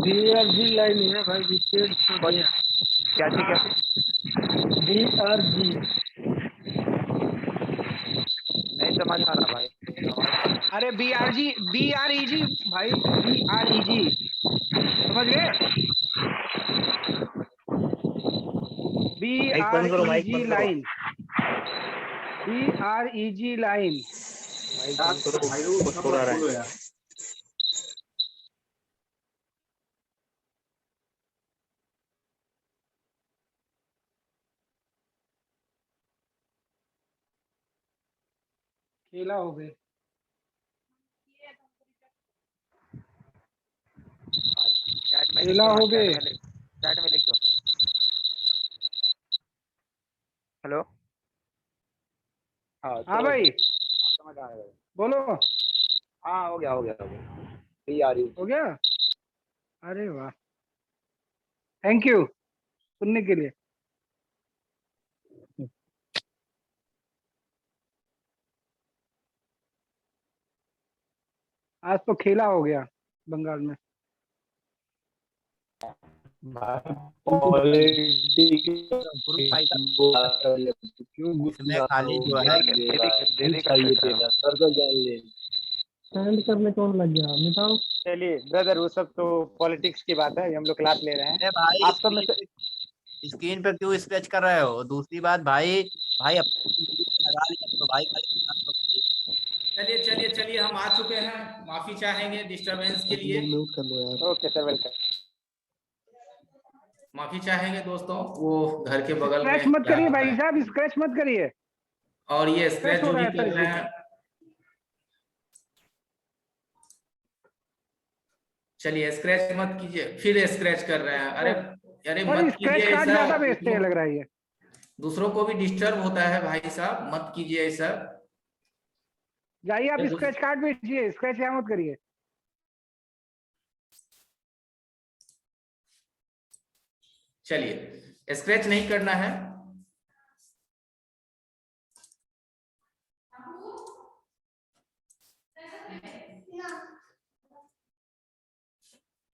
DRG लाइन है भाई, रिपेयर क्या चीज क्या? DRG नहीं समझ आ रहा भाई। अरे BREG भाई, BREG समझ गए? BREG line, BREG line. खेला हो गए। खेला हो गए। चैट में लिख दो। हेलो। हाँ भाई समझ आ रहा है। बोलो। हाँ हो गया हो गया हो गया। हो गया? अरे वाह, थैंक यू सुनने के लिए। आज तो खेला हो गया बंगाल में। खाली जो है स्टैंड करने कौन लग गया बताओ। चलिए ब्रदर, वो सब तो पॉलिटिक्स की बात है, हम लोग क्लास ले रहे हैं। भाई आप सब में से स्क्रीन पे क्यों स्क्रैच कर रहे हो? दूसरी बात भाई, भाई लगा लिया तो भाई चलिए चलिए चलिए, हम आ चुके हैं, माफी चाहेंगे डिस्टरबेंस के लिए। म्यूट कर लो यार। Okay sir, welcome. माफी चाहेंगे दोस्तों, वो घर के बगल में स्क्रैच मत करिए भाई साहब, स्क्रैच मत करिए। और ये स्क्रैच जो भी कर रहे हैं, चलिए स्क्रैच मत कीजिए, फिर स्क्रैच कर रहे हैं। अरे अरे मत स्क्रैच कीजिए कार्ड ज्यादा बेचते हैं ऐसा, लग रहा है। दूसरों को भी डिस्टर्ब होता है भाई साहब, मत कीजिए ऐसा। जाइए आप स्क्रैच कार्ड बेचिए, स्क्रैच यहाँ मत करिए। चलिए स्क्रैच नहीं करना है।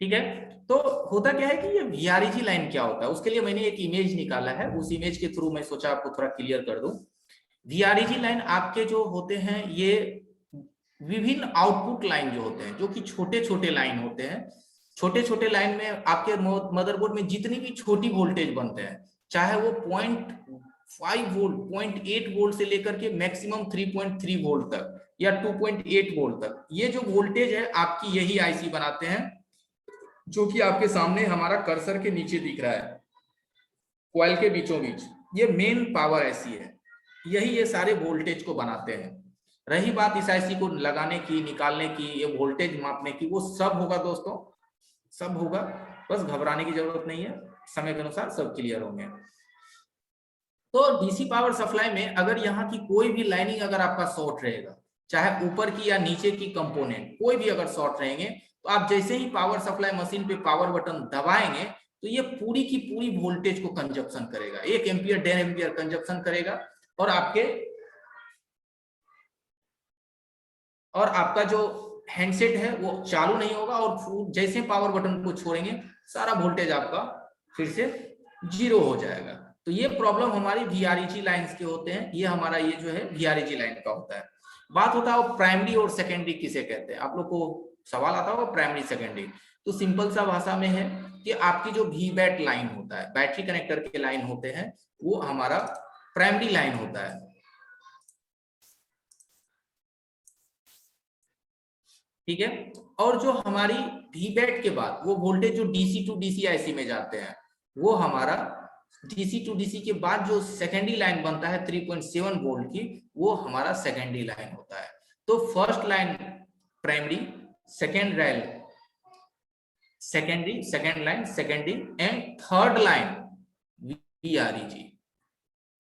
ठीक है, तो होता क्या है कि ये VREG लाइन क्या होता है, उसके लिए मैंने एक इमेज निकाला है। उस इमेज के थ्रू मैं सोचा आपको थोड़ा क्लियर कर दूं। VREG लाइन आपके जो होते हैं, ये विभिन्न आउटपुट लाइन जो होते हैं, जो कि छोटे छोटे लाइन होते हैं। छोटे छोटे लाइन में आपके मदरबोर्ड में जितनी भी छोटी वोल्टेज बनते हैं, चाहे वो 0.5 वोल्ट, 0.8 वोल्ट से लेकर के मैक्सिमम 3.3 वोल्ट तक या 2.8 वोल्ट तक, ये जो वोल्टेज है आपकी यही आईसी बनाते हैं, जो कि आपके सामने हमारा कर्सर के नीचे दिख रहा है, कॉइल के बीचों बीच। ये मेन पावर आईसी है, यही ये सारे वोल्टेज को बनाते हैं। रही बात इस आईसी को लगाने की, निकालने की, ये वोल्टेज मापने की, वो सब होगा दोस्तों, सब होगा, बस घबराने की जरूरत नहीं है, समय के अनुसार सब क्लियर होंगे। तो डीसी पावर सप्लाई में अगर यहाँ की कोई भी लाइनिंग अगर आपका शॉर्ट रहेगा, चाहे ऊपर की या नीचे की कंपोनेंट कोई भी अगर शॉर्ट रहेंगे, तो आप जैसे ही पावर सप्लाई मशीन पे पावर बटन दबाएंगे, तो ये पूरी की पूरी वोल्टेज को कंजप्शन करेगा, 1 एम्पियर 1.5 एम्पियर कंजप्शन करेगा, और आपका जो हैंडसेट है वो चालू नहीं होगा, और जैसे पावर बटन को छोड़ेंगे सारा वोल्टेज आपका फिर से 0 हो जाएगा। तो ये प्रॉब्लम हमारी VREG लाइंस के होते हैं। ये हमारा ये जो है VREG लाइन का होता है। बात होता है प्राइमरी और सेकेंडरी किसे कहते हैं, आप लोग को सवाल आता होगा प्राइमरी सेकेंडरी। तो सिंपल सा भाषा में है कि आपकी जो VBAT लाइन होता है, बैटरी कनेक्टर के लाइन होते हैं, वो हमारा प्राइमरी लाइन होता है। ठीक है। और जो हमारी वीबैट के बाद वो वोल्टेज जो डीसी टू डीसी आईसी में जाते हैं, वो हमारा डीसी टू डीसी के बाद जो सेकेंडरी लाइन बनता है 3.7 वोल्ट की, वो हमारा सेकेंडरी लाइन होता है। तो first line primary, second line secondary, second line secondary, and third line VREG.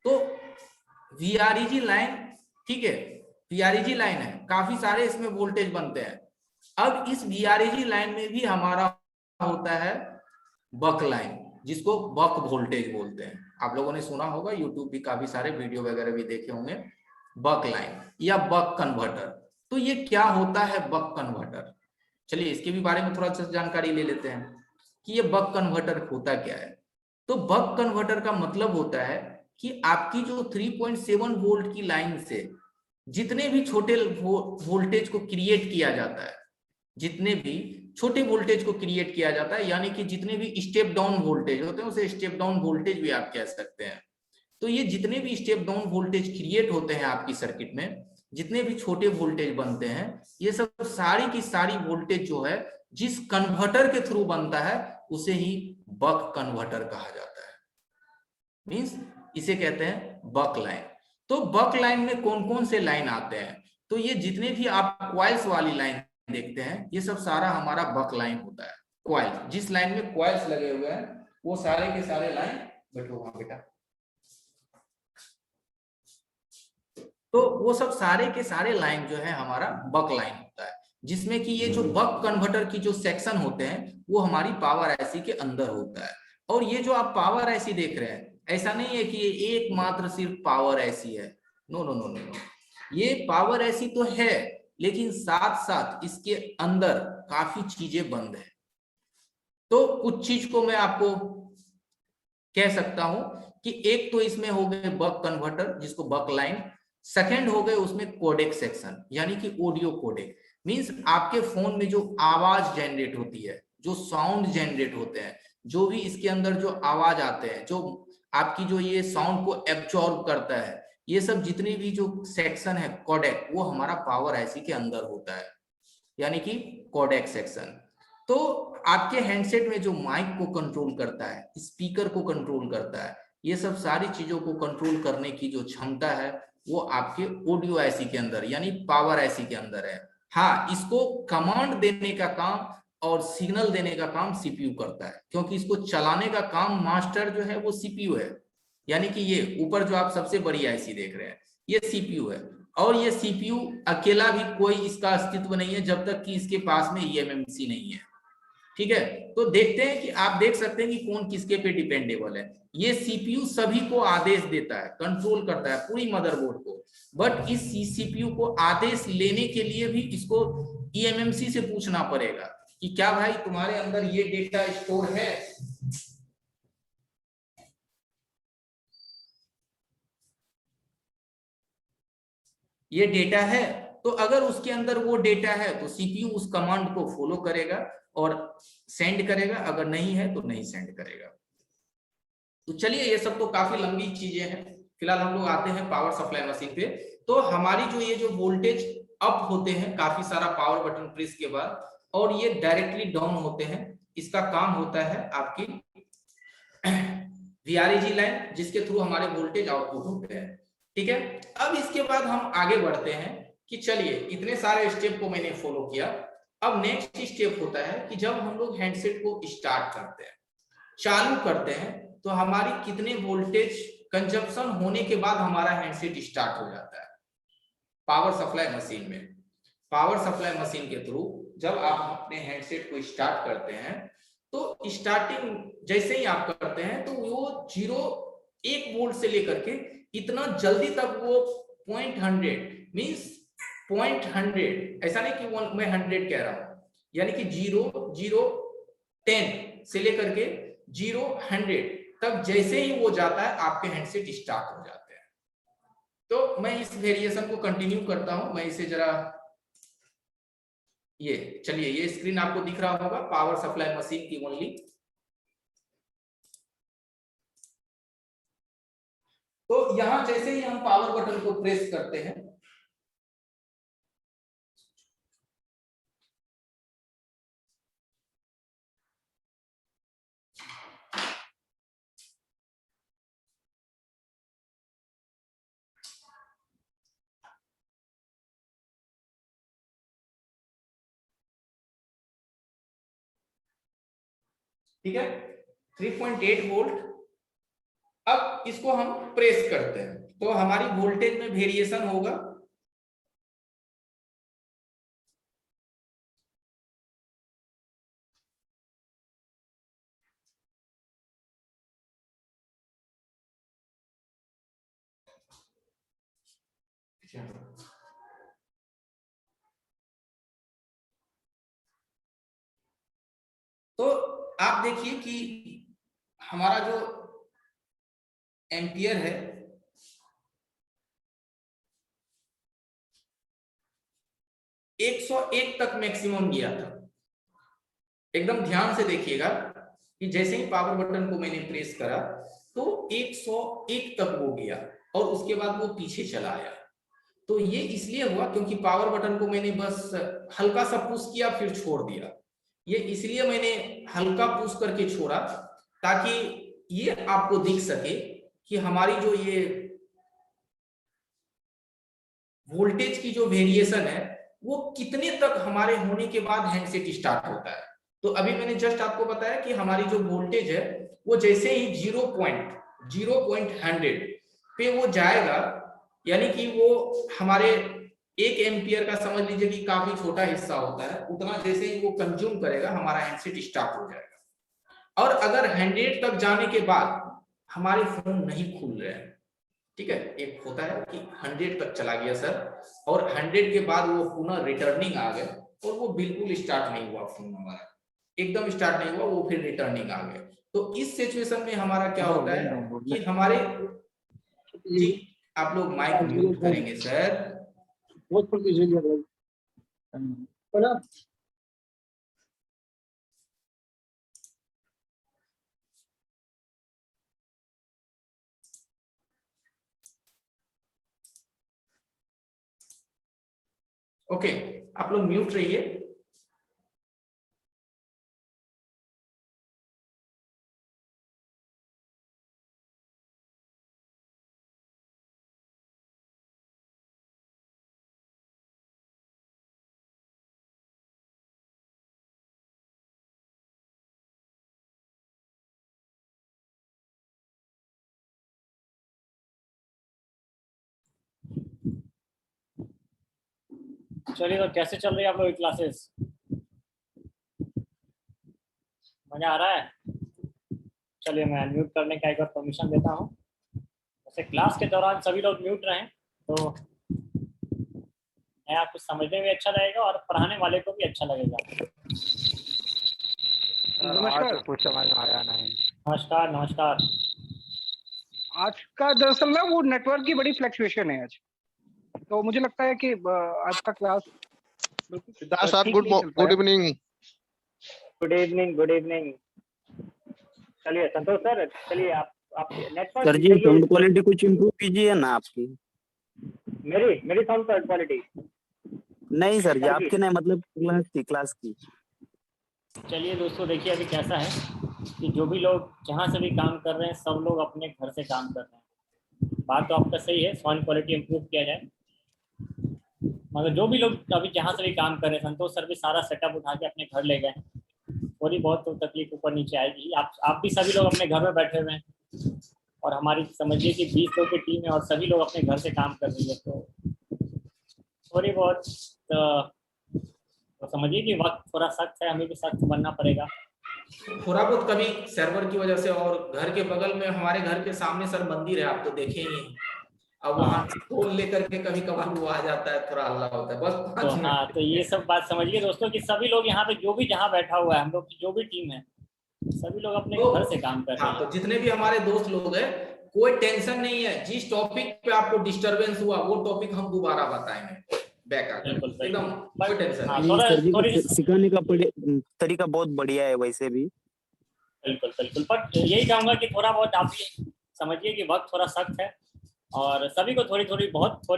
तो वीआरईजी लाइन, ठीक है, वीआरईजी लाइन है, काफी सारे इसमें वोल्टेज बनते हैं। अब इस वीआरईजी लाइन में भी हमारा होता है बक लाइन, जिसको बक वोल्टेज बोलते हैं। आप लोगों ने सुना होगा, यूट्यूब भी काफी सारे वीडियो वगैरह भी देखे होंगे, बक लाइन या बक कन्वर्टर। तो ये क्या होता है बक कन्वर्टर? चलिए इसके भी बारे में थोड़ा सा जानकारी ले लेते हैं कि ये बक कन्वर्टर होता क्या है। तो बक कन्वर्टर का मतलब होता है कि आपकी जो 3.7 वोल्ट की लाइन से जितने भी छोटे वोल्टेज को क्रिएट किया जाता है, जितने भी छोटे वोल्टेज को क्रिएट किया जाता है, यानी कि जितने भी स्टेप डाउन वोल्टेज होते हैं, उसे स्टेप डाउन वोल्टेज भी आप कह सकते हैं। तो ये जितने भी स्टेप डाउन वोल्टेज क्रिएट होते हैं आपकी सर्किट में, जितने भी छोटे वोल्टेज बनते हैं, ये सब सारी की सारी वोल्टेज जो है जिस कन्वर्टर के थ्रू बनता है उसे ही बक कन्वर्टर कहा जाता है। मींस इसे कहते हैं बक लाइन। तो बक लाइन में कौन कौन से लाइन आते हैं? तो ये जितने भी आप क्वाइल्स वाली लाइन देखते हैं, ये सब सारा हमारा बक लाइन होता है। क्वाइल, जिस लाइन में क्वाइल्स लगे हुए हैं वो सारे के सारे लाइन, बैठो वहां बेटा, तो वो सब सारे के सारे लाइन जो है हमारा बक लाइन होता है, जिसमें कि ये जो बक कन्वर्टर की जो सेक्शन होते हैं वो हमारी पावर आईसी के अंदर होता है। और ये जो आप पावर आईसी देख रहे हैं, ऐसा नहीं है कि ये एकमात्र सिर्फ पावर आईसी है, नो नो नो नो, ये पावर आईसी तो है, लेकिन साथ साथ इसके अंदर काफी चीजें बंद है। तो कुछ चीज को मैं आपको कह सकता हूं कि एक तो इसमें हो गए बक कन्वर्टर, जिसको बक लाइन, सेकंड हो गए उसमें कोडेक सेक्शन, यानी कि ऑडियो कोडेक। मींस आपके फोन में जो आवाज जनरेट होती है, जो साउंड जनरेट होते हैं, जो भी इसके अंदर जो आवाज आते हैं, जो आपकी जो ये साउंड को एब्जॉर्ब करता है, ये सब जितने भी जो सेक्शन है कोडेक, वो हमारा पावर आईसी के अंदर होता है, यानी कि कोडेक सेक्शन। तो आपके हैंडसेट में जो माइक को कंट्रोल करता है, स्पीकर को कंट्रोल करता है, ये सब सारी चीजों को कंट्रोल करने की जो क्षमता है वो आपके ऑडियो आईसी के अंदर यानी पावर आईसी के अंदर है। हाँ, इसको कमांड देने का काम और सिग्नल देने का काम सीपीयू करता है, क्योंकि इसको चलाने का काम मास्टर जो है वो सीपीयू है। यानी कि ये ऊपर जो आप सबसे बड़ी आईसी देख रहे हैं ये सीपीयू है, और ये सीपीयू अकेला भी कोई इसका अस्तित्व नहीं है जब तक कि इसके पास में ईएमएमसी नहीं है। ठीक है, तो देखते हैं कि आप देख सकते हैं कि कौन किसके पे डिपेंडेबल है। ये सीपीयू सभी को आदेश देता है, कंट्रोल करता है पूरी मदरबोर्ड को, बट इस सीपीयू को आदेश लेने के लिए भी इसको ईएमएमसी से पूछना पड़ेगा कि क्या भाई तुम्हारे अंदर ये डेटा स्टोर है। ये डेटा है, तो अगर उसके अंदर वो डेटा है तो सीपीयू उस कमांड को फॉलो करेगा और सेंड करेगा, अगर नहीं है तो नहीं सेंड करेगा। तो चलिए, ये सब तो काफी लंबी चीजें हैं, फिलहाल हम लोग आते हैं पावर सप्लाई मशीन पे। तो हमारी जो ये जो वोल्टेज अप होते हैं काफी सारा पावर बटन प्रेस के बाद, और ये डायरेक्टली डाउन होते हैं, इसका काम होता है आपकी वीआरईजी लाइन, जिसके थ्रू हमारे वोल्टेज आउटपुट होते हैं। ठीक है, अब इसके बाद हम आगे बढ़ते हैं कि चलिए इतने सारे स्टेप को मैंने फॉलो किया, अब नेक्स्ट स्टेप होता है कि जब हम लोग हैंडसेट को स्टार्ट करते हैं, चालू करते हैं, तो हमारी कितने वोल्टेज कंजप्शन होने के बाद हमारा हैंडसेट स्टार्ट हो जाता है पावर सप्लाई मशीन में। पावर सप्लाई मशीन के थ्रू जब आप अपने हैंडसेट को स्टार्ट करते हैं, तो स्टार्टिंग जैसे ही आप करते हैं तो वो 1 वोल्ट से लेकर के इतना जल्दी तक वो 0.100 मींस 0.100, ऐसा नहीं कि मैं 100 कह रहा हूं, यानी कि 0, 0, 10 से लेकर के 0, 100 तक जैसे ही वो जाता है आपके हैंडसेट स्टार्ट हो जाते हैं। तो मैं इस वेरिएशन को कंटिन्यू करता हूं, मैं इसे जरा, ये चलिए, ये स्क्रीन आपको दिख रहा होगा पावर सप्लाई मशीन की ओनली। तो यहां जैसे ही हम पावर बटन को प्रेस करते हैं, ठीक है, 3.8 वोल्ट। अब इसको हम प्रेस करते हैं तो हमारी वोल्टेज में वेरिएशन होगा। तो आप देखिए कि हमारा जो एम्पियर है एक 101 तक मैक्सिमम गया था। एकदम ध्यान से देखिएगा कि जैसे ही पावर बटन को मैंने प्रेस करा तो 101 तक वो गया और उसके बाद वो पीछे चला आया। तो ये इसलिए हुआ क्योंकि पावर बटन को मैंने बस हल्का सा पुश किया फिर छोड़ दिया। ये इसलिए मैंने हल्का पुश करके छोड़ा ताकि ये आपको दिख सके कि हमारी जो ये वोल्टेज की जो वेरिएशन है वो कितने तक हमारे होने के बाद हैंडसेट स्टार्ट होता है। तो अभी मैंने जस्ट आपको बताया कि हमारी जो वोल्टेज है वो जैसे ही 0.100 पे वो जाएगा, यानी कि वो हमारे 1 एम्पियर का समझ लीजिए कि काफी छोटा हिस्सा होता है, उतना जैसे ही वो कंज्यूम करेगा हमारा हैंडसेट स्टार्ट हो जाएगा। और अगर 100 तक जाने के बाद हमारे फोन नहीं खुल रहे हैं, ठीक है, एक होता है कि 100 तक चला गया सर और 100 के बाद वो पुनः रिटर्निंग आ गया और वो बिल्कुल स्टार्ट नहीं हुआ, फोन हमारा एकदम स्टार्ट नहीं हुआ, वो फिर रिटर्निंग आ गया। तो इस सिचुएशन में हमारा क्या होता है कि हमारे जी आप लोग माइक म्यूट करेंगे सर। ओके, आप लोग म्यूट रहिए। चलिए, तो कैसे चल रही है आप लोग की क्लासेस? मजा आ रहा है? चलिए, मैं अनम्यूट करने का एक बार परमिशन देता हूँ। वैसे क्लास के दौरान सभी लोग म्यूट रहें तो आपको समझने में अच्छा रहेगा और पढ़ाने वाले को भी अच्छा लगेगा। नमस्कार। कुछ समझ में आया नहीं। नमस्कार नमस्कार। आज का दरअसल ना वो नेटवर्क की बड़ी फ्लक्चुएशन है आज, तो मुझे लगता है कि आज का class Siddharth sir good evening. Good evening good evening. चलिए संतोष सर, चलिए आप नेटवर्क सर जी साउंड क्वालिटी कुछ इम्प्रूव कीजिए ना आपकी। मेरी साउंड क्वालिटी नहीं सर जी, आपकी नहीं, मतलब क्लास की। चलिए दोस्तों, देखिए अभी कैसा है कि जो भी लोग जहाँ से भी काम कर रहे हैं सब लोग अपने घर से काम कर रहे हैं। बात तो आपका सही है, साउंड क्वालिटी इम्प्रूव किया जाए, मगर जो भी लोग अभी जहाँ से भी काम कर रहे हैं, संतोष सर भी सारा सेटअप उठा के अपने घर ले गए। थोड़ी बहुत तो तकलीफ ऊपर नीचे आएगी। आप भी सभी लोग अपने घर में बैठे हुए हैं और हमारी समझिए कि 20 लोग की टीम है और सभी लोग अपने घर से काम कर रही है, तो थोड़ी बहुत तो समझिए कि वक्त थोड़ा सख्त है, हमें भी सख्त बनना पड़ेगा थोड़ा बहुत। कभी सर्वर की वजह से और घर के बगल में हमारे घर के सामने सर मंदिर है, आप तो देखे ही। अब वहाँ फोन लेकर के कभी कभार वो आ जाता है, थोड़ा हल्ला होता है बस 5 मिनट। हाँ, तो ये सब बात समझिए दोस्तों कि सभी लोग यहाँ पे जो भी जहाँ बैठा हुआ है, हम लोग की जो भी टीम है, सभी लोग अपने घर से काम कर रहे हैं। तो जितने भी हमारे दोस्त लोग हैं, कोई टेंशन नहीं है। जिस टॉपिक पे आपको डिस्टरबेंस हुआ वो टॉपिक हम दोबारा बताएंगे बैक आकर, एकदम कोई टेंशन नहीं। सिखाने का तरीका बहुत बढ़िया है वैसे भी। बिल्कुल बिल्कुल, पर यही कहूँगा कि थोड़ा बहुत आप समझिए कि वक्त थोड़ा सख्त है और सभी को थोड़ी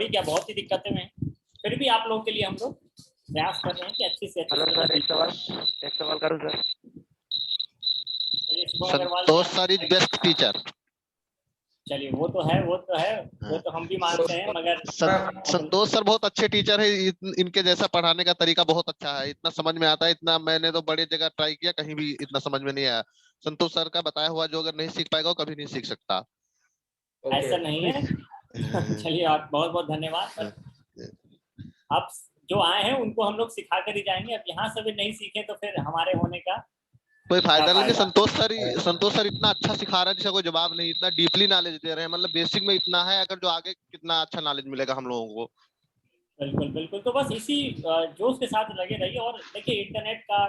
क्या बहुत ही दिक्कतें हैं, फिर भी आप लोगों के लिए हम लोग प्रयास कर रहे हैं कि अच्छी से अच्छी। एक सवाल करूं sir? Santosh sir is best teacher. चलिए वो तो है वो तो हम भी मानते हैं, मगर संतोष सर बहुत अच्छे टीचर है, इनके जैसा पढ़ाने का तरीका बहुत अच्छा है, इतना समझ में आता है, इतना मैंने तो बड़ी जगह ट्राई किया, कहीं भी इतना समझ में नहीं आया। संतोष सर का बताया हुआ जो अगर नहीं सीख पाएगा वो कभी नहीं सीख सकता। ऐसा नहीं है। चलिए आप बहुत बहुत धन्यवाद। आप जो आए हैं उनको हम लोग सिखा कर ही जाएंगे, अब यहाँ से भी नहीं सीखे तो फिर हमारे होने का कोई फायदा नहीं। संतोष सर इतना अच्छा सिखा रहा है जिसका कोई जवाब नहीं, इतना डीपली नॉलेज दे रहे हैं, मतलब बेसिक में इतना है, अगर जो आगे कितना अच्छा नॉलेज मिलेगा हम लोगों को। बिल्कुल बिल्कुल, तो बस इसी जोश के साथ लगे रहिए। और देखिए इंटरनेट का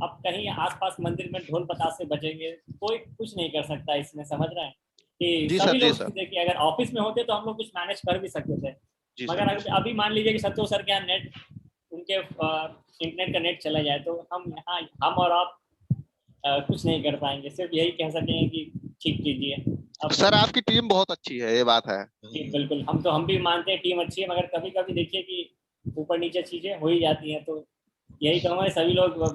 अब कहीं आसपास मंदिर में ढोल बतासे बजेंगे, कोई कुछ नहीं कर सकता इसमें, समझ रहे हैं कि सभी लोग देखिए अगर ऑफिस में होते तो हम लोग कुछ मैनेज कर भी सकते थे, मगर अभी मान लीजिए कि संतोष सर के यहाँ नेट, उनके इंटरनेट का नेट चला जाए तो हम और आप कुछ नहीं कर पाएंगे, सिर्फ यही कह सकेंगे कि ठीक कीजिए। अब सर आपकी टीम बहुत अच्छी है, ये बात है। बिल्कुल, हम भी मानते हैं टीम अच्छी है, मगर कभी कभी देखिए कि ऊपर नीचे चीजें हो ही जाती हैं, तो यही कहूँगा सभी लोग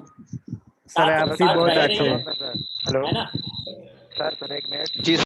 सर आप भी बहुत अच्छे हैं। हेलो है ना सर, एक मिनट। जी